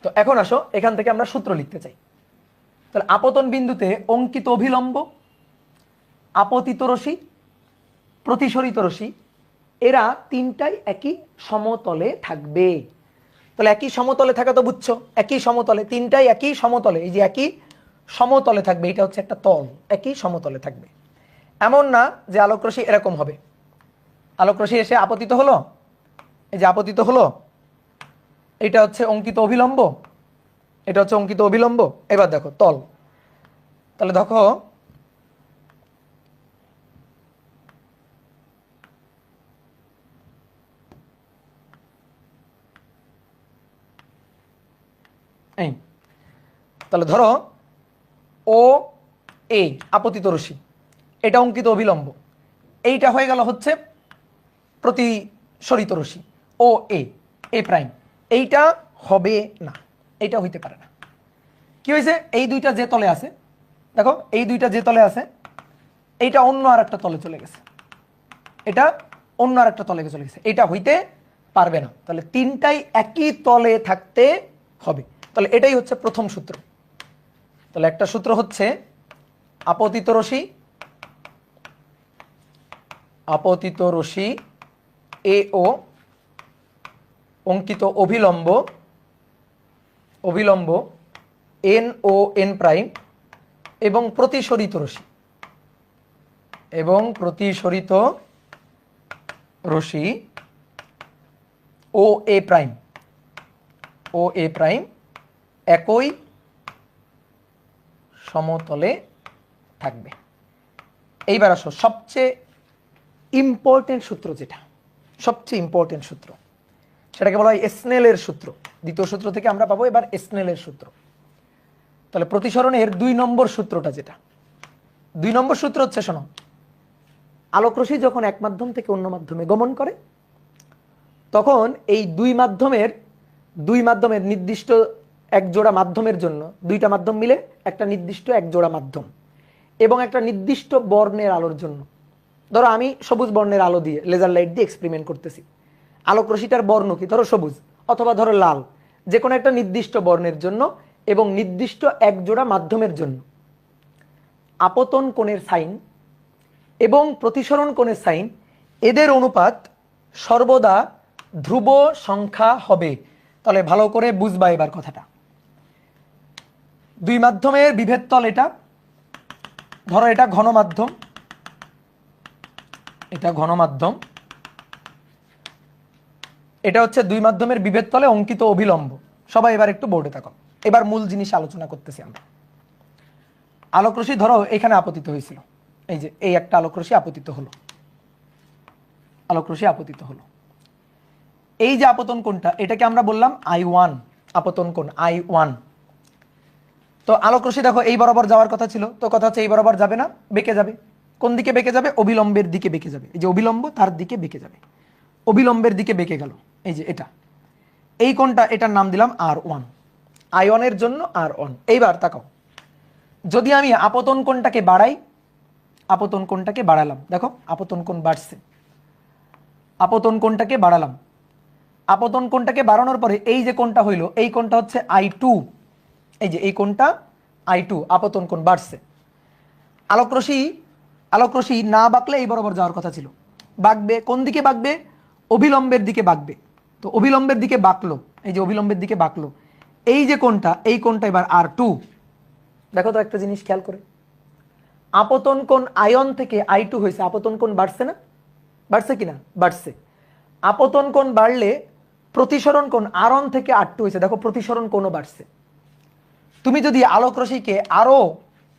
তো এখন আসো এখান থেকে আমরা সূত্র লিখতে চাই। তাহলে আপতন বিন্দুতে অঙ্কিত অভিলম্ব, আপতিত রশ্মি, প্রতিসরিত রশ্মি, এরা তিনটাই একই সমতলে থাকবে। তাহলে একই সমতলে থাকা তো বুঝছো, একই সমতলে, তিনটাই একই সমতলে, এই যে একই সমতলে থাকবে, এটা হচ্ছে একটা তল, একই সমতলে থাকবে। এমন না যে আলোক রশ্মি এরকম হবে, আলোক রশ্মি এসে আপতিত হলো, এই যে আপতিত হলো, এটা হচ্ছে অঙ্কিত অভিলম্ব, এটা হচ্ছে অঙ্কিত অভিলম্ব। এবার দেখো তল, তাহলে দেখো এই, তাহলে ধরো ও এ আপতিত রশ্মি, এটা অঙ্কিত অবিলম্ব, এইটা হয়ে গেল হচ্ছে প্রতিসরিত রশ্মি ও এ, এ প্রাইম। এইটা হবে না, এইটা হইতে পারে না। কি হয়েছে, এই দুইটা যে তলে আছে, দেখো এই দুইটা যে তলে আছে, এইটা অন্য আর একটা তলে চলে গেছে, এটা অন্য আর একটা তলে চলে গেছে, এটা হইতে পারবে না। তাহলে তিনটাই একই তলে থাকতে হবে। তাহলে এটাই হচ্ছে প্রথম সূত্র। তাহলে একটা সূত্র হচ্ছে আপতিত রশ্মি এ ও অঙ্কিত অভিলম্ব এন ও এন প্রাইম এবং প্রতিসরিত রশ্মি ও এ প্রাইম একই সমতলে থাকবে। এইবার আসো সবচেয়ে ইম্পর্টেন্ট সূত্র, যেটা সবচেয়ে ইম্পর্টেন্ট সূত্র, সেটাকে বলা হয় স্নেলের সূত্র। দ্বিতীয় সূত্র থেকে আমরা পাবো এবার স্নেলের সূত্র। তাহলে প্রতিসরণের 2 নম্বর সূত্রটা, যেটা 2 নম্বর সূত্র হচ্ছে, শোনো, আলোক রশ্মি যখন এক মাধ্যম থেকে অন্য মাধ্যমে গমন করে, তখন এই দুই মাধ্যমের নির্দিষ্ট এক জোড়া মাধ্যমের জন্য, দুইটা মাধ্যম মিলে একটা নির্দিষ্ট এক জোড়া মাধ্যম এবং একটা নির্দিষ্ট বর্ণের আলোর জন্য, ধরো আমি সবুজ বর্ণের আলো দিয়ে, লেজার লাইট দিয়ে এক্সপেরিমেন্ট করতেছি, আলোক রশ্মিটার বর্ণ কি, ধরো সবুজ অথবা ধরো লাল, যে কোনো একটা নির্দিষ্ট বর্ণের জন্য এবং নির্দিষ্ট এক জোড়া মাধ্যমের জন্য আপতন কোণের সাইন এবং প্রতিসরণ কোণের সাইন, এদের অনুপাত সর্বদা ধ্রুব সংখ্যা হবে। তাহলে ভালো করে বুঝবা এবার কথাটা। দুই মাধ্যমের বিভেদ তল এটা, ধরো এটা ঘন মাধ্যম, এটা হচ্ছে দুই মাধ্যমের বিভেদ তলে অঙ্কিত অভিলম্ব। সবাই এবার একটু বোর্ডে থাকো, এবার মূল জিনিস আলোচনা করতেছি আমরা। আলোক রশ্মি ধরো এখানে আপতিত হয়েছিল, এই যে এই একটা আলোক রশ্মি আপতিত হলো, এই যে আপতন কোণটা, এটাকে আমরা বললাম I1, আপতন কোণ I1। তো আলোক রশ্মি দেখো এই বরাবর যাওয়ার কথা ছিল, তো কথা হচ্ছে এই বরাবর যাবে না, বেঁকে যাবে। কোন দিকে বেঁকে যাবে? অভিলম্বের দিকে বেঁকে যাবে। এই যে অভিলম্ব, তার দিকে বেঁকে যাবে, অভিলম্বের দিকে বেঁকে গেল। এই যে এটা, এই কোণটা, এটার নাম দিলাম R1, I1 এর জন্য R1। এইবার তাকাও, যদি আমি আপতন কোণটাকে বাড়ালাম, দেখো আপতন কোণ বাড়ছে, আপতন কোণটাকে বাড়ানোর পরে এই যে কোণটা হইলো, এই কোণটা হচ্ছে I2, এই যে এই কোণটা I2, আপতন কোণ বাড়ছে। আলোক রশ্মি না বাঁকলে এই বরাবর যাওয়ার কথা ছিল, বাঁকবে, কোন দিকে বাঁকবে? অভিলম্বের দিকে বাঁকবে। তো অভিলম্বের দিকে বাঁকলো, এই যে অভিলম্বের দিকে বাঁকলো, এই যে কোণটা, এই কোণটা এবার R2। দেখো তো একটা জিনিস খেয়াল করে, আপতন কোণ I1 থেকে I2 হয়েছে, আপতন কোণ বাড়ছে না? বাড়ছে কিনা? বাড়ছে। আপতন কোণ বাড়লে প্রতিসরণ কোণ R1 থেকে R2 হয়েছে, দেখো প্রতিসরণ কোণও বাড়ছে। তুমি যদি আলোক রশ্মিকে আরো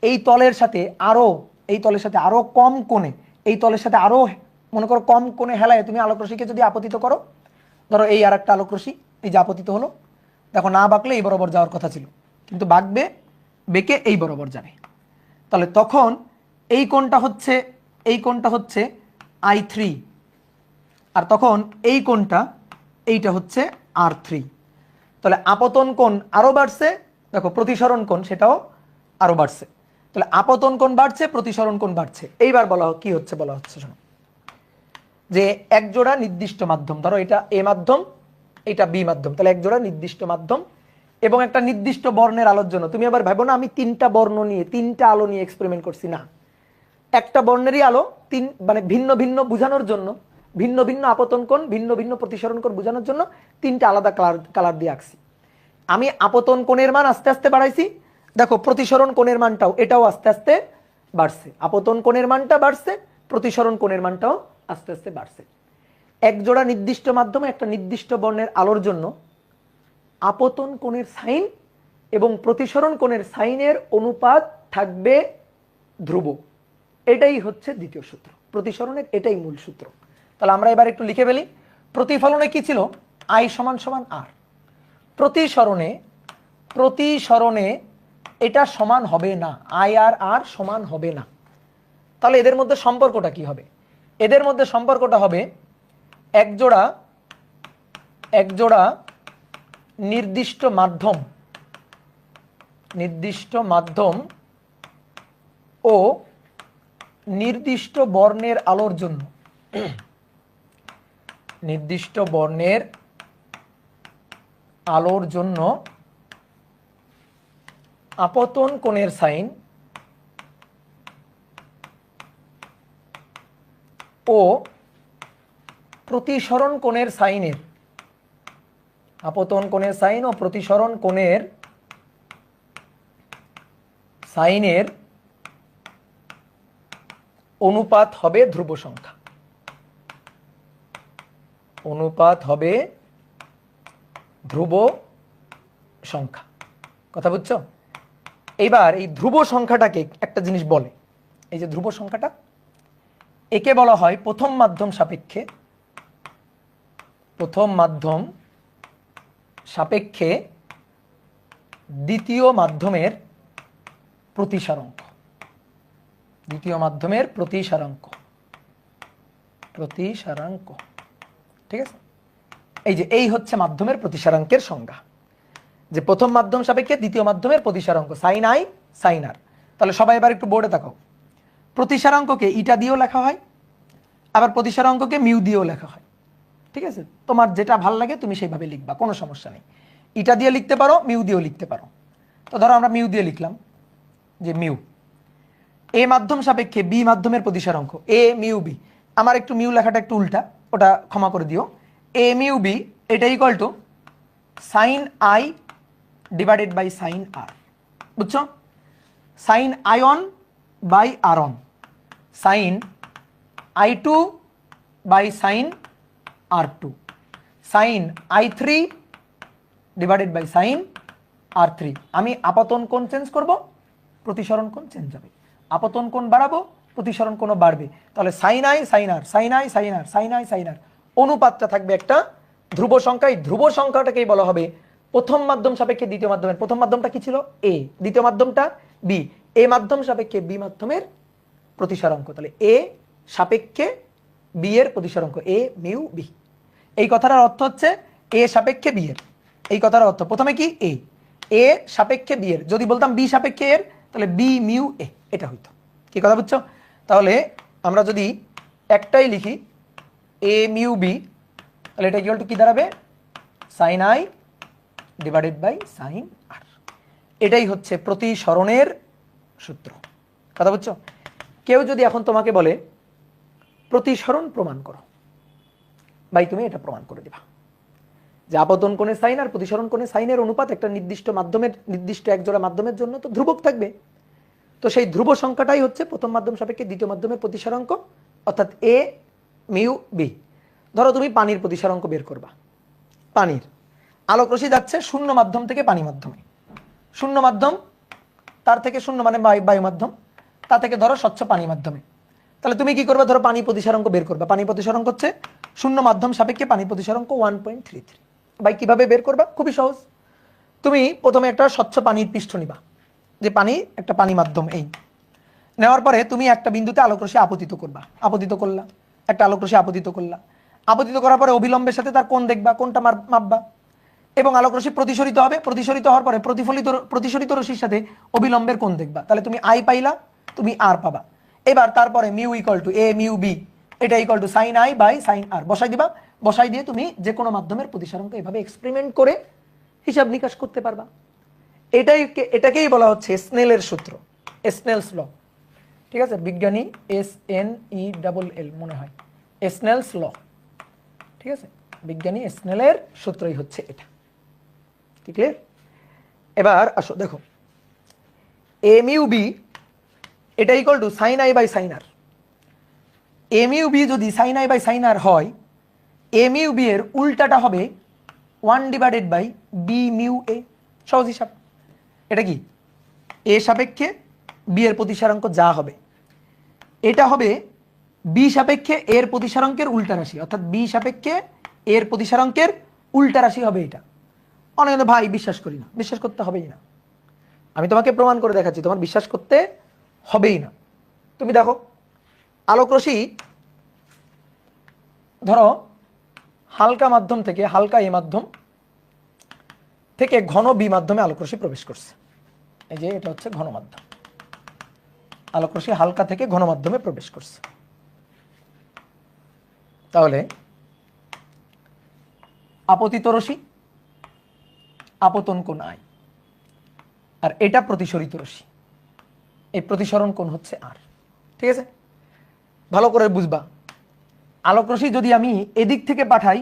এই তলের সাথে আরো কম কোণে, এই তলের সাথে আরো মনে করো কম কোণে হেলায় তুমি আলোক রশ্মিকে যদি আপতিত করো, ধরো এই আর একটা আলোক রশ্মি এই যে আপতিত হলো, দেখো না বাঁকলে এই বরাবর যাওয়ার কথা ছিল, কিন্তু বাঁকবে, বেঁকে এই বরাবর যাবে। তাহলে তখন এই কোণটা হচ্ছে I3, আর তখন এই কোণটা, এইটা হচ্ছে R3। তাহলে আপতন কোণ আরো বাড়ছে, দেখো প্রতিসরণ কোণ সেটাও আরো বাড়ছে। তাহলে আপতন কোণ বাড়ছে, প্রতিসরণ কোণ বাড়ছে। এইবার কি হচ্ছে বলা হচ্ছে, শোনো, যে এক জোড়া নির্দিষ্ট মাধ্যম, ধরো এটা A মাধ্যম, এটা B মাধ্যম, তাহলে এক জোড়া নির্দিষ্ট মাধ্যম এবং একটা নির্দিষ্ট বর্ণের আলোর জন্য, তুমি আবার ভাবো না আমি তিনটা আলো নিয়ে এক্সপেরিমেন্ট করছি, না, একটা বর্ণেরই আলো মানে ভিন্ন ভিন্ন বোঝানোর জন্য, ভিন্ন ভিন্ন আপতন কোণ, ভিন্ন ভিন্ন প্রতিসরণ কোণ বোঝানোর জন্য তিনটা আলাদা কালার দিয়ে আঁকছি। আমি আপতন কোণের মান আস্তে আস্তে বাড়াইছি, দেখো প্রতিসরণ কোণের মানটাও এটাও আস্তে আস্তে বাড়ছে, আপতন কোণের মানটা বাড়ছে, প্রতিসরণ কোণের মানটাও আস্তে আস্তে বাড়ছে। এক জোড়া নির্দিষ্ট মাধ্যমে একটা নির্দিষ্ট বর্ণের আলোর জন্য আপতন কোণের সাইন এবং প্রতিসরণ কোণের সাইনের অনুপাত থাকবে ধ্রুব। এটাই হচ্ছে দ্বিতীয় সূত্র প্রতিসরণের, এটাই মূল সূত্র। তাহলে আমরা এবার একটু লিখে ফেলি। প্রতিফলনে কি ছিল? I = R। প্রতিসরণে এটা সমান হবে না, I আর R সমান হবে না। তাহলে এদের মধ্যে সম্পর্কটা কি হবে? এদের মধ্যে সম্পর্কটা হবে এক জোড়া নির্দিষ্ট মাধ্যম নির্দিষ্ট মাধ্যম ও নির্দিষ্ট বর্ণের আলোর জন্য নির্দিষ্ট বর্ণের আলোর জন্য আপতন কোণের সাইন ও প্রতিসরণ কোণের সাইনের আপতন কোণের সাইন ও প্রতিসরণ কোণের সাইনের অনুপাত হবে ধ্রুব সংখ্যা। অনুপাত হবে ধ্রুব সংখ্যা। কথা বুঝছো? এইবার এই ধ্রুব সংখ্যাটাকে একটা জিনিস বলে, এই যে ধ্রুব সংখ্যাটা, একে বলা হয় প্রথম মাধ্যম সাপেক্ষে দ্বিতীয় মাধ্যমের প্রতিসারাঙ্ক। দ্বিতীয় মাধ্যমের প্রতিসারাঙ্ক, ঠিক আছে? এই হচ্ছে মাধ্যমের প্রতিসারাঙ্কের সংজ্ঞা, যে প্রথম মাধ্যম সাপেক্ষে দ্বিতীয় মাধ্যমের প্রতিসারাঙ্ক সাইন আই সাইন আর। তাহলে সবাই এবার একটু বোর্ডে তাকাও। প্রতিসারাঙ্ককে ইটা দিয়েও লেখা হয়, আবার প্রতিসারাঙ্ককে মিউ দিয়েও লেখা হয়। ঠিক আছে? তোমার যেটা ভাল লাগে তুমি সেইভাবে লিখবা, কোনো সমস্যা নেই। ইটা দিয়ে লিখতে পারো, মিউ দিয়েও লিখতে পারো। তো ধরো আমরা মিউ দিয়ে লিখলাম, যে মিউ এ মাধ্যম সাপেক্ষে বি মাধ্যমের প্রতিসারাঙ্ক এ মিউ বি। আমার একটু মিউ লেখাটা একটু উল্টা, ওটা ক্ষমা করে দিও। এ মিউ বি এটা equal to sine I divided by sine R. বুঝছো? Sine I one by R one, sine I two by sine R two, sine I three divided by sine R three. আমি আপতন কোণ change করব, প্রতিসরণ কোণ change হবে। আপতন কোণ বাড়াবো, প্রতিসরণ কোণও বাড়বে। তাহলে sine I sine R, sine I sine R, sine I sine R, অনুপাতটা থাকবে একটা ধ্রুব সংখ্যা। এই ধ্রুব সংখ্যাটাকেই বলা হবে প্রথম মাধ্যম সাপেক্ষে দ্বিতীয় মাধ্যমের। প্রথম মাধ্যমটা কি ছিল? এ, দ্বিতীয় মাধ্যমটা বি। এ মাধ্যম সাপেক্ষে বি মাধ্যমের প্রতিসারাঙ্ক। তাহলে এ সাপেক্ষে বি এর প্রতিসারাঙ্ক এ মিউ বি। এই কথাটার অর্থ হচ্ছে এ সাপেক্ষে বি এর। এই কথার অর্থ প্রথমে কি এ সাপেক্ষে বি এর, যদি বলতাম বি সাপেক্ষে এর তাহলে বি মিউ এ, এটা হইতো। কি কথা বুঝছো? তাহলে আমরা যদি একটাই লিখি এ মিউ বি, তাহলে এটা ইকুয়াল টু কি দাঁড়াবে? Sine I divided by sine R. এটাই হচ্ছে প্রতিসরণের সূত্র। কথা বুঝছো? কেউ যদি এখন তোমাকে বলে প্রতিসরণ প্রমাণ করো, ভাই তুমি এটা প্রমাণ করে দিবা যে আপতন কোণের সাইন আর প্রতিসরণ কোণের সাইনের অনুপাত একটা নির্দিষ্ট মাধ্যমের, নির্দিষ্ট একজোড়া মাধ্যমের জন্য তো ধ্রুবক থাকবে। তো সেই ধ্রুব সংখ্যাটাই হচ্ছে প্রথম মাধ্যম সাপেক্ষে দ্বিতীয় মাধ্যমের প্রতিসারাঙ্ক, অর্থাৎ এ মিউ বি। ধরো তুমি পানির প্রতিসারাঙ্ক বের করবা। পানির আলোক রশ্মি যাচ্ছে শূন্য মাধ্যম থেকে পানি মাধ্যমে, শূন্য মাধ্যম তার থেকে শূন্য মানে বায়ু মাধ্যম, তা থেকে ধরো স্বচ্ছ পানি মাধ্যমে। তাহলে তুমি কি করবে? ধরো পানি প্রতিসারাঙ্ক বের করবা। পানি প্রতিসারাঙ্ক হচ্ছে শূন্য মাধ্যম সাপেক্ষে পানি প্রতিসারাঙ্ক 1.33। ভাই কিভাবে বের করবা? খুবই সহজ। তুমি প্রথমে একটা স্বচ্ছ পানির পৃষ্ঠ নিবা, যে পানি একটা পানি মাধ্যম। এই নেওয়ার পরে তুমি একটা বিন্দুতে আলোক রশ্মি আপতিত করবা। আপতিত করলা, একটা আলোক রশ্মি আপতিত করলা। আপতিত করার পরে অবিলম্বের সাথে তার কোণ দেখবা, কোণটা মাপবা, এবং আলোক রশ্মি প্রতিসরিত হবে। প্রতিসরিত হওয়ার পরে প্রতিসরিত রশ্মির সাথে অবিলম্বের কোণ দেখবা। তাহলে তুমি আই পাইলা, তুমি আর পাবা। এবার তারপরে mu equal to A mu B, এটা equal to sine I by sine R বসাই দিবা। বসাই দিয়ে তুমি যে কোনো মাধ্যমের প্রতিসারাঙ্ক এভাবে এক্সপেরিমেন্ট করে হিসাব নিকাশ করতে পারবা। এটাকেই বলা হচ্ছে স্নেলের সূত্র, স্নেলস ল। ঠিক আছে? বিজ্ঞানী SNELL মনে হয়, স্নেলস ল। ঠিক আছে? বিজ্ঞানী স্নেলের সূত্রই হচ্ছে এটা। কি ক্লিয়ার? এবার আসো দেখো, এ মিউ বি এটা equal to sine I by sine R. A mu b যদি sine I by sine r হয়, এ মিউ বি এর উল্টাটা হবে 1 divided by B mu a. সহজ হিসাব। এটা কি? এ সাপেক্ষে বি এর প্রতিসারাঙ্ক যা হবে, এটা হবে বি সাপেক্ষে এর প্রতিসারাঙ্কের উল্টা রাশি, অর্থাৎ বি সাপেক্ষে এর প্রতিসারাঙ্কের উল্টা রাশি হবে এটা। অনেকে ভাই বিশ্বাস করি না, বিশ্বাস করতে হবেই না। আমি তোমাকে প্রমাণ করে দেখাচ্ছি, তোমার বিশ্বাস করতে হবেই না। তুমি দেখো আলোক রশ্মি ধরো হালকা মাধ্যম থেকে, হালকা এ মাধ্যম থেকে ঘন বি মাধ্যমে আলোক রশ্মি প্রবেশ করছে। এই যে এটা হচ্ছে ঘন মাধ্যম, আলোক রশ্মি হালকা থেকে ঘন মাধ্যমে প্রবেশ করছে। তাহলে আপতিত রশ্মি, আপতন কোণ আই, আর এটা প্রতিসরিত রশ্মি, এই প্রতিসরণ কোণ হচ্ছে আর। ঠিক আছে, ভালো করে বুঝবা। আলোক রশ্মি যদি আমি এদিক থেকে পাঠাই,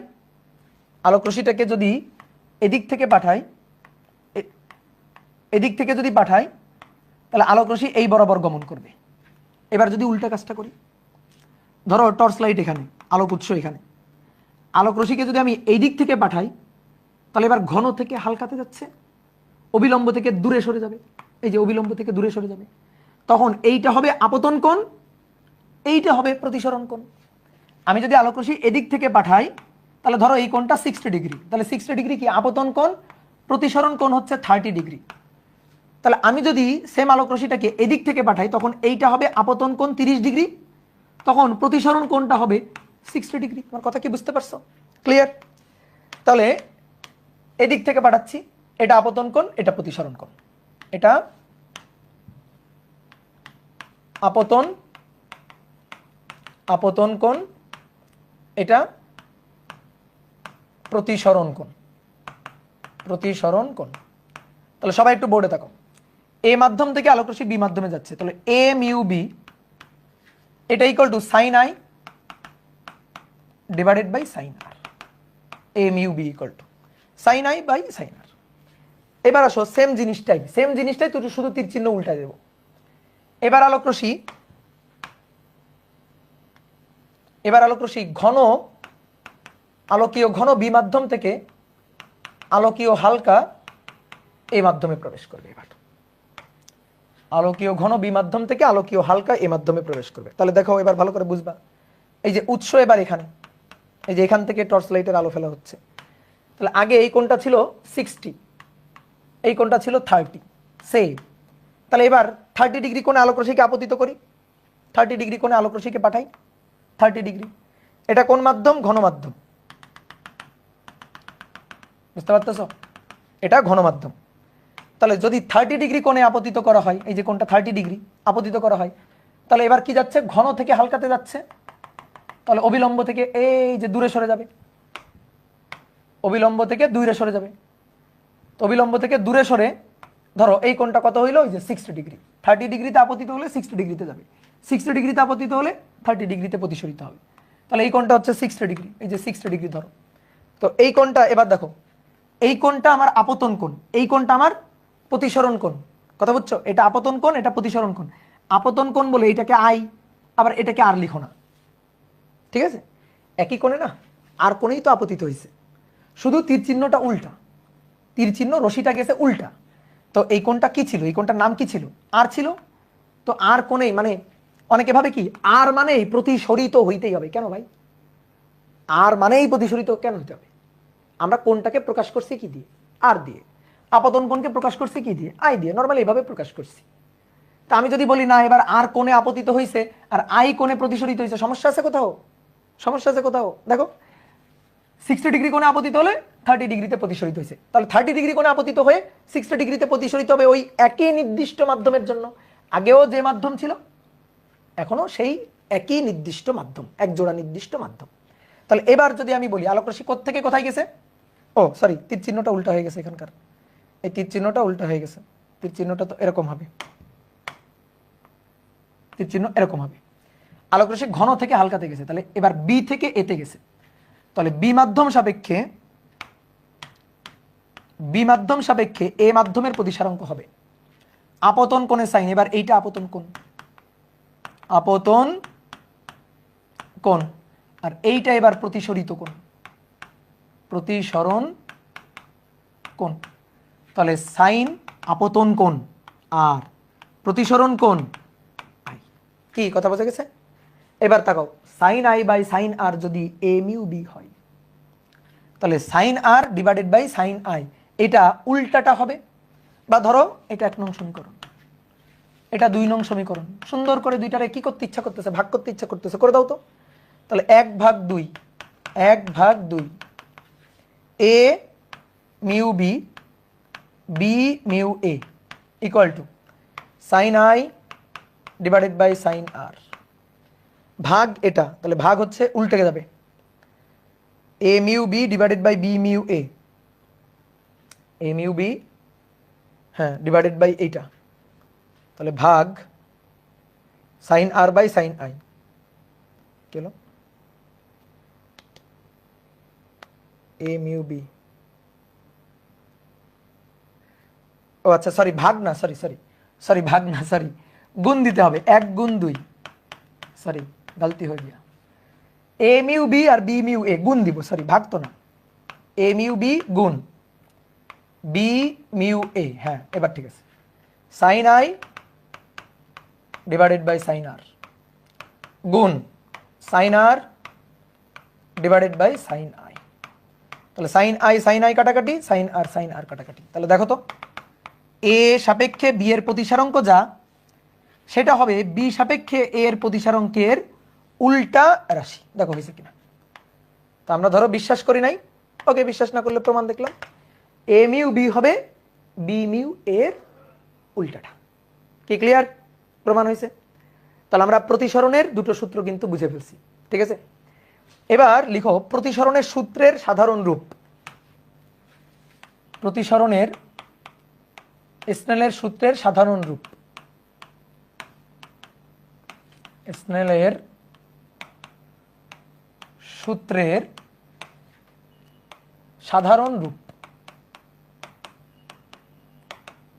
আলোক রশ্মিটাকে যদি এদিক থেকে পাঠাই, এদিক থেকে যদি পাঠাই, তাহলে আলোক রশ্মি এই বরাবর গমন করবে। এবার যদি উল্টা কাজটা করি, ধরো টর্চ লাইট এখানে, আলোক উৎস এখানে, আলোক রশ্মিকে যদি আমি এই দিক থেকে পাঠাই, তাহলে এবার ঘন থেকে হালকাতে যাচ্ছে, অবিলম্ব থেকে দূরে সরে যাবে। এই যে অবিলম্ব থেকে দূরে সরে যাবে, তখন এইটা হবে আপতন কোণ, এইটা হবে প্রতিসরণ কোণ। আমি যদি আলোক রশ্মি এদিক থেকে পাঠাই, তাহলে ধরো এই কোণটা 60 ডিগ্রি, তাহলে 60 ডিগ্রি কি আপতন কোণ, প্রতিসরণ কোণ হচ্ছে 30 ডিগ্রি। তাহলে আমি যদি সেম আলোক রশ্মিটাকে এদিক থেকে পাঠাই, তখন এইটা হবে আপতন কোণ 30 ডিগ্রি, তখন প্রতিসরণ কোণটা হবে 60 ডিগ্রি। আমার কথা কি বুঝতে পারছো? ক্লিয়ার? তাহলে এদিক থেকে পাঠাচ্ছি, এটা আপতন কোণ, এটা প্রতিসরণ কোণ, এটা আপতন কোণ, এটা প্রতিসরণ কোণ, তাহলে সবাই একটু বোর্ডে থাকো। এ মাধ্যম থেকে আলোক রশ্মি বি মাধ্যমে যাচ্ছে, তাহলে এ মিউ বি এটা equal to sine I divided by sine R. A mu B equal to sine I by sine R. এবার আসো সেম জিনিসটাই তো শুধু তীর চিহ্ন উল্টায় দেব। এবার আলোক রশ্মি ঘন, আলোকীয় ঘন বি মাধ্যম থেকে আলোকীয় হালকা এই মাধ্যমে প্রবেশ করবে। এবার আলোকীয় ঘন বি মাধ্যম থেকে আলোকীয় হালকা এই মাধ্যমে প্রবেশ করবে। তাহলে দেখো এবার ভালো করে বুঝবা। এই যে উৎস এবার এখানে, এই যে এখান থেকে টর্চ লাইটের আলো ফেলা হচ্ছে, তাহলে আগে এই কোণটা ছিল 60, এই কোণটা ছিল 30, সেম। তাহলে এবার 30 ডিগ্রি কোণে আলোক রশ্মিকে আপতিত করি, 30 ডিগ্রি কোণে আলোক রশ্মিকে পাঠাই 30 ডিগ্রি। এটা কোন মাধ্যম? ঘন মাধ্যম। বুঝতে পারতেছ? এটা ঘন মাধ্যম। তাহলে যদি 30 ডিগ্রি কোণে আপতিত করা হয়, এই যে কোণটা 30 ডিগ্রি আপতিত করা হয়, তাহলে এবার কি যাচ্ছে? ঘন থেকে হালকাতে যাচ্ছে, তাহলে অবিলম্ব থেকে এই যে দূরে সরে যাবে, অবিলম্ব থেকে দূরে সরে যাবে। তো অবিলম্ব থেকে দূরে সরে ধরো এই কোণটা কত হইলো? এই যে 60 ডিগ্রি। 30 ডিগ্রিতে আপতিত হলে 60 ডিগ্রিতে যাবে, 60 ডিগ্রিতে আপতিত হলে 30 ডিগ্রিতে প্রতিসরিত হবে। তাহলে এই কোণটা হচ্ছে 60 ডিগ্রি, এই যে 60 ডিগ্রি ধরো। তো এই কোণটা এবার দেখো, এই কোণটা আমার আপতন কোণ, এই কোণটা আমার প্রতিসরণ কোণ। কথা বুঝছো? এটা আপতন কোণ, এটা প্রতিসরণ কোণ। আপতন কোণ বলে এটাকে আই, আবার এটাকে আর লিখো না, ঠিক আছে? একই কোণে না, আর কোণেই তো আপতিত হয়েছে, শুধু তীর চিহ্নটা উল্টা, তীর চিহ্ন রশিটা গেছে উল্টা। তো এই কোণটা কি ছিল? এই কোণটার নাম কি ছিল? আর ছিল। তো আর কোণেই মানে অনেকে ভাবে কি আর মানেই প্রতিসরিত হইতেই হবে। কেন ভাই? আর মানেই প্রতিসরিত কেন হইতে হবে? আমরা কোণটাকে প্রকাশ করছি কি দিয়ে? আর দিয়ে। আপতন কোণকে প্রকাশ করছি কি দিয়ে? আই দিয়ে। নরমালি এইভাবে প্রকাশ করছি। তা আমি যদি বলি না এবার আর কোণে আপতিত হয়েছে আর আই কোণে প্রতিসরিত হয়েছে, সমস্যা আছে কোথাও? সমস্যা আছে কোথাও? দেখো 60 ডিগ্রি কোণে আপতিত হলে 30 ডিগ্রিতে প্রতিসরিত হয়েছে, তাহলে 30 ডিগ্রি কোণে আপতিত হয়ে 60 ডিগ্রিতে প্রতিসরিত হবে ওই একই নির্দিষ্ট মাধ্যমের জন্য। আগেও যে মাধ্যম ছিল এখনো সেই একই নির্দিষ্ট মাধ্যম, এক জোড়া নির্দিষ্ট মাধ্যম। তাহলে এবার যদি আমি বলি আলোক রশ্মি কোথা থেকে কোথায় গেছে? ও সরি, তীর চিহ্নটা উল্টা হয়ে গেছে এখানকার, এই তীর চিহ্নটা উল্টা হয়ে গেছে। তীর চিহ্নটা তো এরকম হবে, তীর চিহ্ন এরকম হবে। আলোক রশ্মি ঘন থেকে হালকাতে গেছে, তাহলে এবার বি থেকে এতে গেছে, তাহলে বি মাধ্যম সাপেক্ষে এ মাধ্যমের প্রতিসারাঙ্ক হবে আপতন কোণের সাইন। এবার এইটা আপতন কোণ, আর এইটা এবার প্রতিসরণ কোণ। তাহলে সাইন আপতন কোণ আর প্রতিসরণ কোণ আই। কি কথা বোঝা গেছে? এবার তাকাও, sine I by sine r যদি এ মিউ বি হয়, তাহলে sine R divided by sine i, এটা উল্টাটা হবে। বা ধরো এটা 1 নং সমীকরণ, এটা 2 নং সমীকরণ। সুন্দর করে দুইটারে কি করতে ইচ্ছা করতেছে? ভাগ করতে ইচ্ছা করতেছে, করে দাও তো। তাহলে 1/2 A mu B, B mu A, equal to sine I divided by sine R, ভাগ এটা, তাহলে ভাগ হচ্ছে উল্টে যাবে, A mu B divided by B mu A, A mu B হ্যাঁ ডিভাইডেড বাই এইটা, তাহলে ভাগ sine R by sine I, কেন এ মিউ বি, ও আচ্ছা সরি ভাগ না, সরি ভাগ না, সরি গুণ দিতে হবে, 1 গুণ 2, সরি গলতি হয়ে গিয়া, এ মিউ বি আর বি মিউ এ গুণ দিব, সরি ভাগ তো না, এ মিউ বি গুণ বি মিউ এ, হ্যাঁ এবার ঠিক আছে, sine I divided by sine R গুণ sine R divided by sine I, তাহলে সাইন আই কাটাকাটি, সাইন আর কাটাকাটি, তাহলে দেখো তো এ সাপেক্ষে বি এর প্রতিসারাঙ্ক যা, সেটা হবে বি সাপেক্ষে এ এর প্রতিসারাঙ্কের উল্টা রাশি, দেখো হয়েছে কিনা। তো আমরা ধরো বিশ্বাস করি নাই, ওকে বিশ্বাস না করলে প্রমাণ দেখলাম, এ মিউ বি হবে বি মিউ এর উল্টাটা, কি ক্লিয়ার? প্রমাণ হয়েছে। তাহলে আমরা প্রতিসরণের দুটো সূত্র কিন্তু বুঝে ফেলছি, ঠিক আছে। এবার লিখো প্রতিসরণের সূত্রের সাধারণ রূপ, প্রতিসরণের স্নেলের সূত্রের সাধারণ রূপ, স্নেলের সূত্রের সাধারণ রূপ,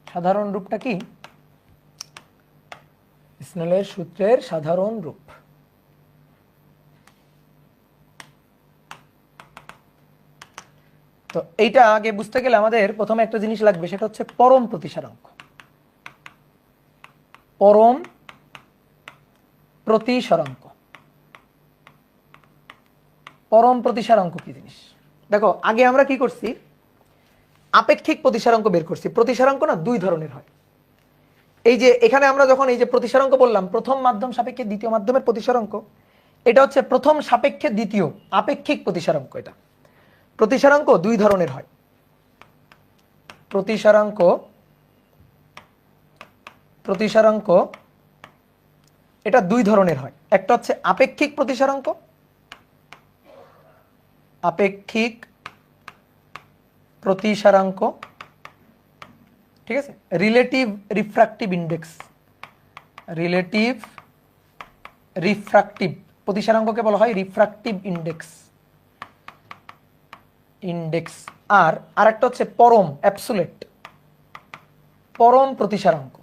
সাধারণ রূপটা কি? স্নেলের সূত্রের সাধারণ রূপ, তো এইটা আগে বুঝতে গেলে আমাদের প্রথমে একটা জিনিস লাগবে, সেটা হচ্ছে পরম প্রতিসারাঙ্ক। পরম প্রতিসারাঙ্ক, পরম প্রতিসারাঙ্ক কি জিনিস? দেখো আগে আমরা কি করছি, আপেক্ষিক প্রতিসারাঙ্ক বের করছি। প্রতিসারাঙ্ক না দুই ধরনের হয়, এই যে এখানে আমরা যখন এই যে প্রতিসারাঙ্ক বললাম, প্রথম মাধ্যম সাপেক্ষে দ্বিতীয় মাধ্যমের প্রতিসারাঙ্ক, এটা হচ্ছে প্রথম সাপেক্ষে দ্বিতীয় আপেক্ষিক প্রতিসারাঙ্ক। এটা প্রতিসারাঙ্ক দুই ধরনের হয়, প্রতিসারাঙ্ক এটা দুই ধরনের হয়। একটা হচ্ছে আপেক্ষিক প্রতিসারাঙ্ক, আপেক্ষিক প্রতিসারাঙ্ক, ঠিক আছে, relative refractive index, relative refractive প্রতিসারাঙ্ককে বলা হয় রিফ্র্যাক্টিভ ইন্ডেক্স, আর আরেকটা হচ্ছে পরম অ্যাবসোলিউট, পরম প্রতিসারাঙ্ক,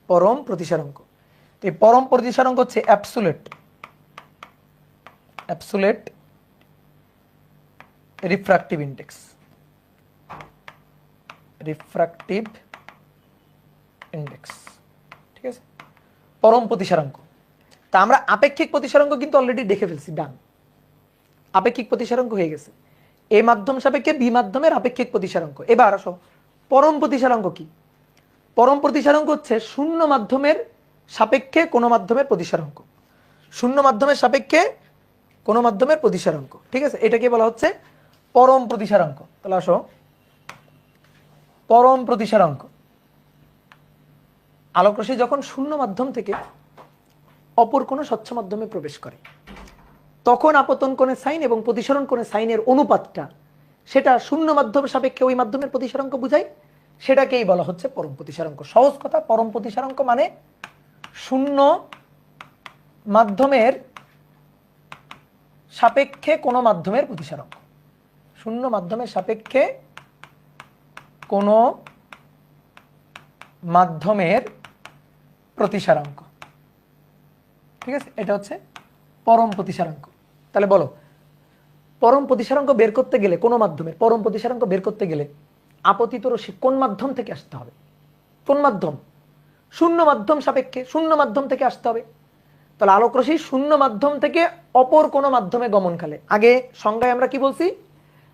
পরম প্রতিসারাঙ্ক। এই পরম প্রতিসারাঙ্ক হচ্ছে absolute refractive index, refractive index, ঠিক আছে, পরম প্রতিসারাঙ্ক। তা আমরা আপেক্ষিক প্রতিসারাঙ্ক কিন্তু অলরেডি দেখে ফেলছি, ডান, আপেক্ষিক প্রতিসারাঙ্ক হয়ে গেছে, এ মাধ্যম সাপেক্ষে বি মাধ্যমের আপেক্ষিক প্রতিসারাঙ্ক। এবার আসো পরম প্রতিসারাঙ্ক কি? পরম প্রতিসারাঙ্ক হচ্ছে শূন্য মাধ্যমের সাপেক্ষে কোনো মাধ্যমের প্রতিসারাঙ্ক, শূন্য মাধ্যমের সাপেক্ষে কোনো মাধ্যমের প্রতিসারাঙ্ক, ঠিক আছে, এটাকে বলা হচ্ছে পরম প্রতিসারাঙ্ক। তাহলে আসো পরম প্রতিসারাঙ্ক, আলোকরশ্মি যখন শূন্য মাধ্যম থেকে অপর কোনো স্বচ্ছ মাধ্যমে প্রবেশ করে, তখন আপতন কোণের সাইন এবং প্রতিসরণ কোণের সাইনের অনুপাতটা, সেটা শূন্য মাধ্যম সাপেক্ষে ওই মাধ্যমের প্রতিসারাঙ্ক বুঝায়, সেটাকেই বলা হচ্ছে পরম প্রতিসারাঙ্ক। সহজ কথা, পরম প্রতিসারাঙ্ক মানে শূন্য মাধ্যমের সাপেক্ষে কোনো মাধ্যমের প্রতিসারাঙ্ক, শূন্য মাধ্যমের সাপেক্ষে কোনো মাধ্যমের প্রতিসারাঙ্ক, ঠিক আছে, এটা হচ্ছে পরম প্রতিসারাঙ্ক। তাহলে বলো পরম প্রতিসারাঙ্ক বের করতে গেলে, কোনো মাধ্যমের পরম প্রতিসারাঙ্ক বের করতে গেলে আপতিত রশ্মি কোন মাধ্যম থেকে আসতে হবে? কোন মাধ্যম? শূন্য মাধ্যম সাপেক্ষে, শূন্য মাধ্যম থেকে আসতে হবে। তাহলে আলোকরশ্মি শূন্য মাধ্যম থেকে অপর কোনো মাধ্যমে গমনকালে, আগে সংজ্ঞায় আমরা কি বলছি,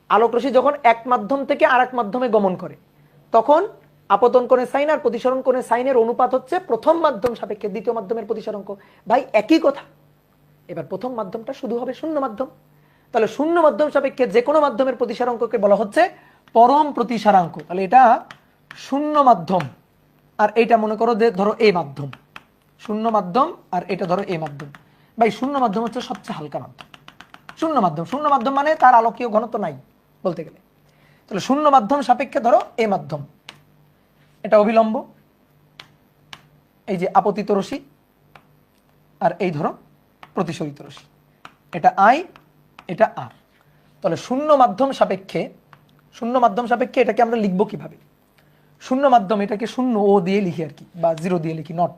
আলোকরশ্মি যখন এক মাধ্যম থেকে আর এক মাধ্যমে গমন করে, তখন আপতন কোণের সাইন আর প্রতিসরণ কোণের সাইনের অনুপাত হচ্ছে প্রথম মাধ্যম সাপেক্ষে দ্বিতীয় মাধ্যমের প্রতিসারাঙ্ক। ভাই একই কথা। এবার প্রথম মাধ্যমটা শুধু হবে শূন্য মাধ্যম, তাহলে শূন্য মাধ্যম সাপেক্ষে যে কোনো মাধ্যমের প্রতিসারাঙ্ককে বলা হচ্ছে পরম প্রতিসারাঙ্ক, তাহলে এটা শূন্য মাধ্যম, আর এটা মনে করো যে ধরো এ মাধ্যম, শূন্য মাধ্যম আর এটা ধরো এ মাধ্যম। ভাই শূন্য মাধ্যম হচ্ছে সবচেয়ে হালকা মাধ্যম। শূন্য মাধ্যম, শূন্য মাধ্যম মানে তার আলোকীয় ঘনত্ব নাই বলতে গেলে। তাহলে শূন্য মাধ্যম সাপেক্ষে ধরো এ মাধ্যম, এটা অবিলম্ব, এই যে আপতিত রশ্মি, আর এই ধরো প্রতিসরিত রশ্মি, এটা আই, এটা আর। তাহলে শূন্য মাধ্যম সাপেক্ষে, শূন্য মাধ্যম সাপেক্ষে এটাকে আমরা লিখবো কিভাবে? শূন্য মাধ্যম এটাকে শূন্য ও দিয়ে লিখি আর কি, বা জিরো দিয়ে লিখি, নট।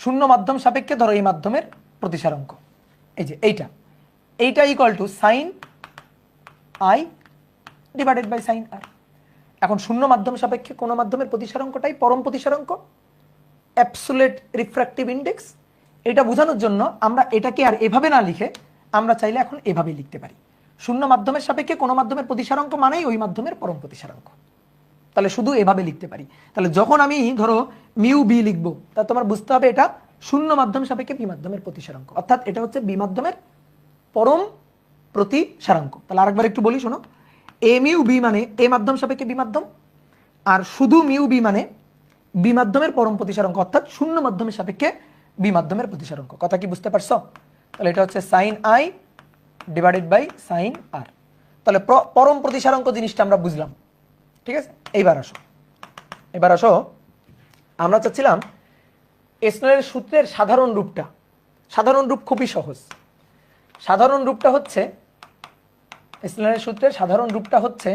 শূন্য মাধ্যম সাপেক্ষে ধরো এই মাধ্যমের প্রতিসারাঙ্ক, এই যে এইটা equal to sine I divided by sine R. এখন শূন্য মাধ্যম সাপেক্ষে কোন মাধ্যমের প্রতিসারাঙ্কটাই পরম প্রতিসারাঙ্ক, অ্যাবসোলিউট রিফ্র্যাক্টিভ ইনডেক্স। এটা বোঝানোর জন্য আমরা এটাকে আর এভাবে না লিখে আমরা চাইলে এখন এভাবে লিখতে পারি, শূন্য মাধ্যমের সাপেক্ষে কোন মাধ্যমের প্রতিসারাঙ্ক মানেই ওই মাধ্যমের পরম প্রতিসারাঙ্ক। তাহলে শুধু এভাবে লিখতে পারি। তাহলে যখন আমি ধরো মিউ বি লিখবো, তা তোমার বুঝতে হবে এটা শূন্য মাধ্যম সাপেক্ষে বি মাধ্যমের প্রতিসারাঙ্ক, অর্থাৎ এটা হচ্ছে বি মাধ্যমের পরম প্রতিসারাঙ্ক। তাহলে আরেকবার একটু বলি শোনো, এ মিউ বি মানে এ মাধ্যম সাপেক্ষে বি মাধ্যম, আর শুধু মিউ বি মানে বি মাধ্যমের পরম প্রতিসারাঙ্ক, অর্থাৎ শূন্য মাধ্যমের সাপেক্ষে বি মাধ্যমের প্রতিসারাঙ্ক। কথা কি বুঝতে পারছো? তাহলে এটা হচ্ছে sine I divided by sine R. তাহলে পরম প্রতিসারাঙ্ক জিনিসটা আমরা বুঝলাম, ঠিক আছে? এবার আসো আমরা চাচ্ছিলাম স্নেলের সূত্রের সাধারণ রূপটা। সাধারণ রূপ খুবই সহজ। সাধারণ রূপটা হচ্ছে, স্নেলের সূত্রের সাধারণ রূপটা হচ্ছে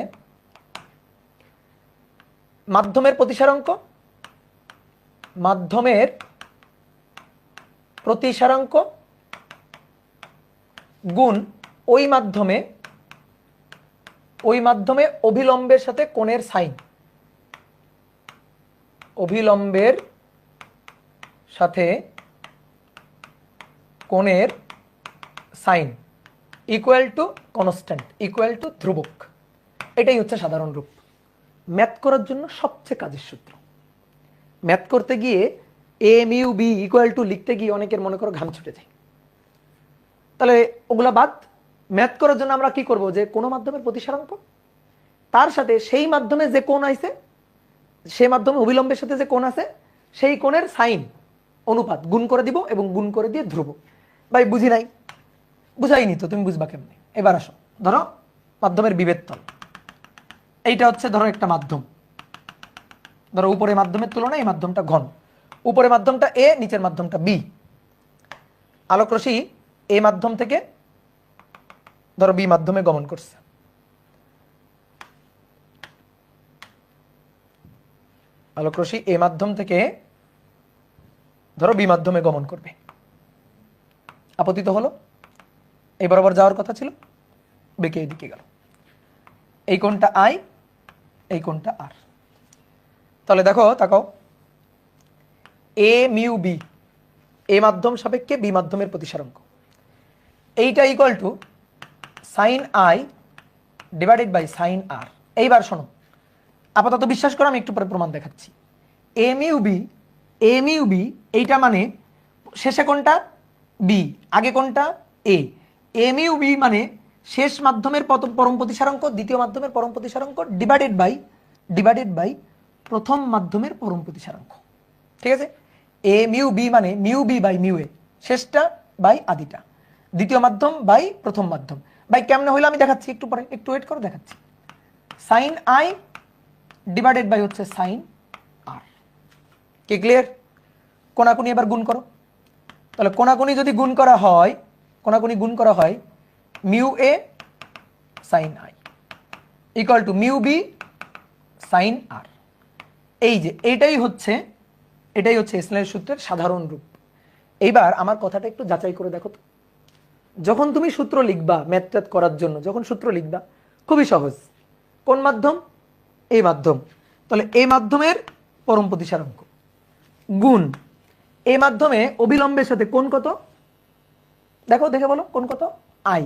মাধ্যমের প্রতিসারাঙ্ক, মাধ্যমের প্রতিসারাঙ্ক গুণ ওই মাধ্যমে অভিলম্বের সাথে কোণের সাইন, অভিলম্বের সাথে কোণের sine equal to constant, equal to ধ্রুবক। এটাই হচ্ছে সাধারণ রূপ। ম্যাথ করার জন্য সবচেয়ে কাজের সূত্র। ম্যাথ করতে গিয়ে a mu B equal to লিখতে গিয়ে অনেকের মনে করো ঘাম ছুটে যায়। তাহলে ওগুলা বাদ। ম্যাথ করার জন্য আমরা কি করব, যে কোনো মাধ্যমের প্রতিসারাঙ্ক তার সাথে সেই মাধ্যমে যে কোণ আছে, সেই মাধ্যমে অবিলম্বের সাথে যে কোণ আছে সেই কোণের সাইন অনুপাত গুণ করে দিব, এবং গুণ করে দিয়ে ধ্রুবক। ভাই বুঝি নাই, বুঝাইনি তো, তুমি বুঝবা কেমনে? এবার আসো, ধরো মাধ্যমের বিভেদ তল, এইটা হচ্ছে ধরো একটা মাধ্যম, ধরো উপরে মাধ্যমের তুলনায় এই মাধ্যমটা ঘন, উপরে মাধ্যমটা এ, নিচের মাধ্যমটা বি। আলোক রশ্মি এ মাধ্যম থেকে ধরো বি মাধ্যমে গমন করছে, আলোক রশ্মি এ মাধ্যম থেকে ধরো বি মাধ্যমে গমন করবে, আপতিত হলো, এই বরাবর যাওয়ার কথা ছিল, বেঁকে এদিকে গেল। এই কোণটা আই, এই কোণটা আর। তাহলে দেখো, তাকাও, এ মিউ বি, এ মাধ্যম সাপেক্ষে বি মাধ্যমের প্রতিসারাঙ্ক, এইটা equal to sine I divided by sine R. এইবার শোনো, আপাতত বিশ্বাস করো, আমি একটু পরে প্রমাণ দেখাচ্ছি। এ মিউ বি এইটা মানে শেষে কোনটা বি, আগে কোনটা এ। এ মিউ বি মানে শেষ মাধ্যমের পরম প্রতিসারাঙ্ক, দ্বিতীয় মাধ্যমের পরম প্রতিসারাঙ্ক ডিভাইডেড বাই প্রথম মাধ্যমের পরম প্রতিসারাঙ্ক, ঠিক আছে? এ মিউ বি মানে mu B by mu a, শেষটা বাই আদিটা, দ্বিতীয় মাধ্যম বাই প্রথম মাধ্যম। ভাই কেমনে হইলো আমি দেখাচ্ছি একটু পরে, একটু ওয়েট করো, দেখাচ্ছি। সাইন আই ডিভাইডেড বাই হচ্ছে সাইন আর। কি ক্লিয়ার? কোনাকুনি এবার গুণ করো। তাহলে কোনাকুনি যদি গুণ করা হয়, mu A sine I equal to mu B sine R. এই যে এটাই হচ্ছে স্নেলের সূত্রের সাধারণ রূপ। এইবার আমার কথাটা একটু যাচাই করে দেখো তো। যখন তুমি সূত্র লিখবা ম্যাথ করার জন্য, যখন সূত্র লিখবা খুবই সহজ, কোন মাধ্যম? এই মাধ্যম। তাহলে এই মাধ্যমের পরম প্রতিসারাঙ্ক গুণ এই মাধ্যমে অবিলম্বের সাথে কোণ কত, দেখে বলো কোণ কত, আই।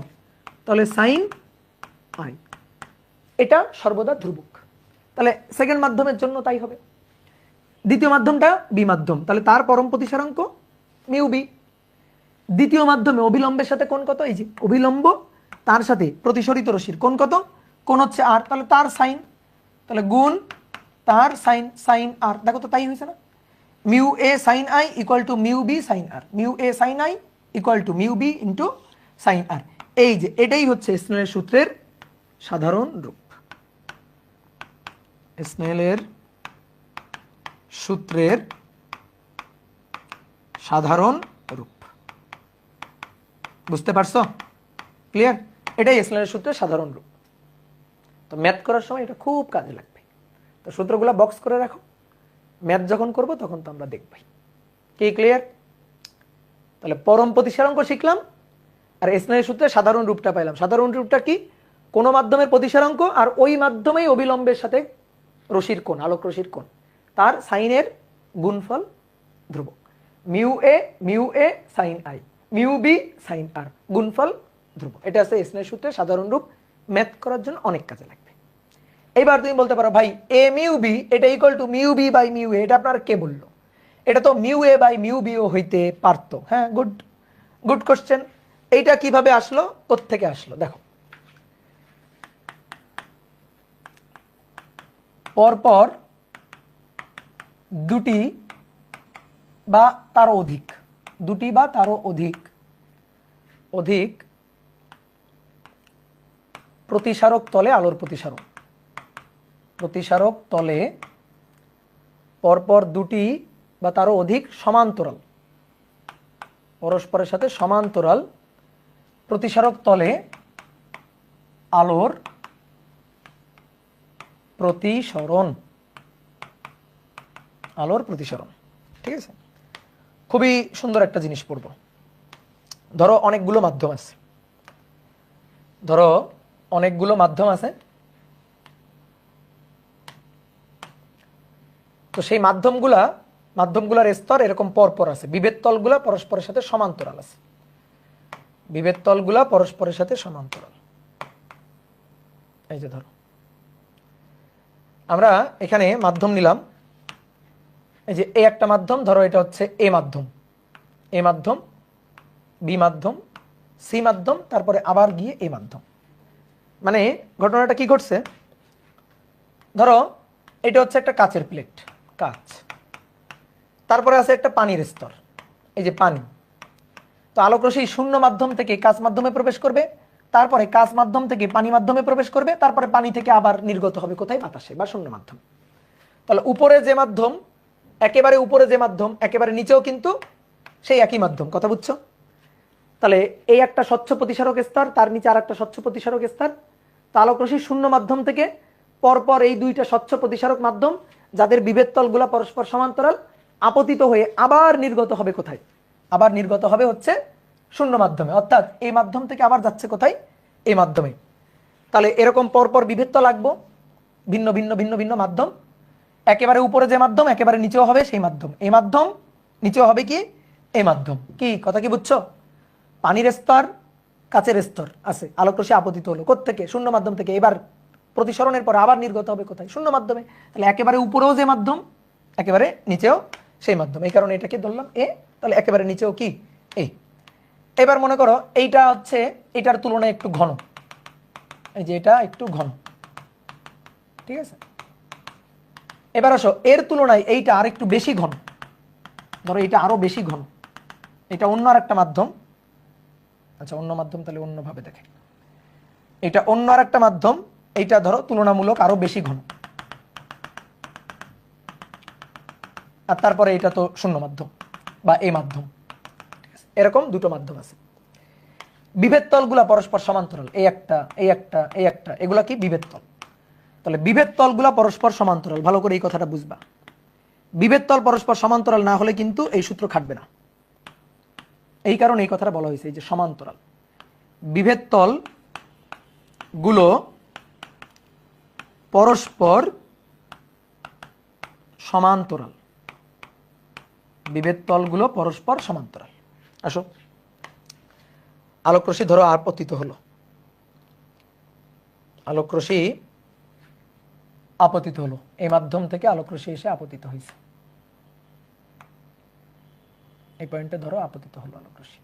তাহলে সাইন আই, এটা সর্বদা ধ্রুবক। তাহলে সেকেন্ড মাধ্যমের জন্য তাই হবে। দ্বিতীয় মাধ্যমটা বি মাধ্যম, তাহলে তার পরম প্রতিসারাঙ্ক মিউ বি। দ্বিতীয় মাধ্যমে অবিলম্বের সাথে কোণ কত, এই যে অবিলম্ব, তার সাথে প্রতিসরিত রশ্মির কোণ কত, কোণ হচ্ছে আর, তাহলে তার সাইন তাহলে গুণ তার সাইন সাইন আর, দেখো তো তাই হয়েছে না, mu A sine I equal to mu B sine R, mu A sine I equal to mu B into sine R. এই যে এটাই হচ্ছে স্নেলের সূত্রের সাধারণ রূপ, স্নেলের সূত্রের সাধারণ রূপ। বুঝতে পারছো? ক্লিয়ার? এটাই স্নেলের সূত্রের সাধারণ রূপ। তো ম্যাথ করার সময় এটা খুব কাজে লাগবে। তো সূত্রগুলো বক্স করে রাখো, ম্যাথ যখন করব তখন তো আমরা দেখবই। কি ক্লিয়ার? তাহলে পরম প্রতিসারাঙ্ক শিখলাম, আর স্নেলের সূত্রের সাধারণ রূপটা পাইলাম। সাধারণ রূপটা কি? কোন মাধ্যমের প্রতিসারাঙ্ক আর ওই মাধ্যমেই অবিলম্বের সাথে রশির কোণ, আলোক রশির কোণ, তার সাইনের গুণফল ধ্রুবক। Mu A sine I, mu B sine R, গুণফল ধ্রুবক। এটা আছে স্নেলের সূত্রের সাধারণ রূপ, ম্যাথ করার জন্য অনেক কাজে লাগবে। এইবার তুমি বলতে পারো ভাই এ মিউ বি এটা equal to mu B by mu A, এটা আপনার কে বললো? এটা তো mu A by mu B ও হইতে পারতো। হ্যাঁ, গুড গুড কোশ্চেন। এইটা কিভাবে আসলো, কোত্থেকে আসলো? দেখো, পরপর দুটি বা তারও অধিক, দুটি বা তারও অধিক অধিক প্রতিসারক তলে আলোর প্রতিসারণ, প্রতিসারক তলে পরপর দুটি বা তারও অধিক সমান্তরাল, পরস্পরের সাথে সমান্তরাল প্রতিসারক তলে আলোর প্রতিসরণ, আলোর প্রতিসরণ। ঠিক আছে, খুবই সুন্দর একটা জিনিস পড়ব। ধরো অনেকগুলো মাধ্যম আছে, ধরো অনেকগুলো মাধ্যম আছে, তো সেই মাধ্যমগুলার স্তর এরকম পরপর আছে, বিভেদ তলগুলা পরস্পরের সাথে সমান্তরাল আছে, বিভেদ তলগুলা পরস্পরের সাথে সমান্তরাল। এই যে ধরো আমরা এখানে মাধ্যম নিলাম, এই যে এ একটা মাধ্যম, ধরো এটা হচ্ছে এ মাধ্যম, এ মাধ্যম, বি মাধ্যম, সি মাধ্যম, তারপরে আবার গিয়ে এ মাধ্যম। মানে ঘটনাটা কি ঘটছে, ধরো এটা হচ্ছে একটা কাচের প্লেট, কাচ, তারপরে আছে একটা পানির স্তর, এই যে পানি। তো আলোক রশ্মি শূন্য মাধ্যম থেকে কাচ মাধ্যমে প্রবেশ করবে, তারপরে কাচ মাধ্যম থেকে পানি মাধ্যমে প্রবেশ করবে, তারপরে পানি থেকে আবার নির্গত হবে কোথায়? বাতাসে বা শূন্য মাধ্যম। তাহলে উপরে যে মাধ্যম, একেবারে উপরে যে মাধ্যম, একেবারে নিচেও কিন্তু সেই একই মাধ্যম। কথা বুঝছো? তাহলে এই একটা স্বচ্ছ প্রতিসারক স্তর, তার নিচে আর একটা স্বচ্ছ প্রতিসারক স্তর। তো আলোক রশ্মি শূন্য মাধ্যম থেকে পরপর এই দুইটা স্বচ্ছ প্রতিসারক মাধ্যম, যাদের বিভেদ তলগুলা পরস্পর সমান্তরাল, আপতিত হয়ে আবার নির্গত হবে কোথায়? আবার নির্গত হবে হচ্ছে শূন্য মাধ্যমে, অর্থাৎ এই মাধ্যম থেকে আবার যাচ্ছে কোথায়? এই মাধ্যমে। তাহলে এরকম পরপর বিভেদ তল আঁকবো, ভিন্ন ভিন্ন ভিন্ন ভিন্ন মাধ্যম, একেবারে উপরে যে মাধ্যম একেবারে নিচেও হবে সেই মাধ্যম, এই মাধ্যম, নিচেও হবে কি? এই মাধ্যম। কি কথা কি বুঝছো? পানির স্তর, কাচের স্তর আছে, আলোক রশ্মি আপতিত হলো কোত্থেকে? শূন্য মাধ্যম থেকে, এবার প্রতিসরণের পর আবার নির্গত হবে কোথায়? শূন্য মাধ্যমে। তাহলে একেবারে উপরেও যে মাধ্যম, একেবারে নিচেও সেই মাধ্যম, এই কারণে এটাকে ধরলাম এ। তাহলে একেবারে নিচেও কি? এ। এবার মনে করো এইটা হচ্ছে এটার তুলনায় একটু ঘন, এই যে এটা একটু ঘন, ঠিক আছে। এবার আসো এর তুলনায় এইটা আর একটু বেশি ঘন, ধরো এটা আরো বেশি ঘন, এটা অন্য আর একটা মাধ্যম। আচ্ছা, অন্য মাধ্যম তাহলে অন্যভাবে দেখে, এটা অন্য আর একটা মাধ্যম, এইটা ধরো তুলনামূলক আরো বেশি ঘন, আর তারপরে এটা তো শূন্য মাধ্যম বা এ মাধ্যম। এরকম দুটো মাধ্যম আছে, বিভেদ তলগুলা পরস্পর সমান্তরাল, এই একটা এই একটা এই একটা, এগুলা কি? বিভেদ তল। তাহলে বিভেদ তলগুলা পরস্পর সমান্তরাল, ভালো করে এই কথাটা বুঝবা। বিভেদ তল পরস্পর সমান্তরাল না হলে কিন্তু এই সূত্র খাটবে না, এই কারণে এই কথাটা বলা হয়েছে, এই যে সমান্তরাল। বিভেদ তল গুলো পরস্পর সমান্তরাল, বিভেদ তলগুলো পরস্পর সমান্তরাল। আসো, আলোক রশ্মি ধরো আপতিত হলো, আলোক রশ্মি আপতিত হলো, এই মাধ্যম থেকে আলোক রশ্মি এসে আপতিত হয়েছে, এই পয়েন্টে ধরো আপতিত হলো আলোক রশ্মি।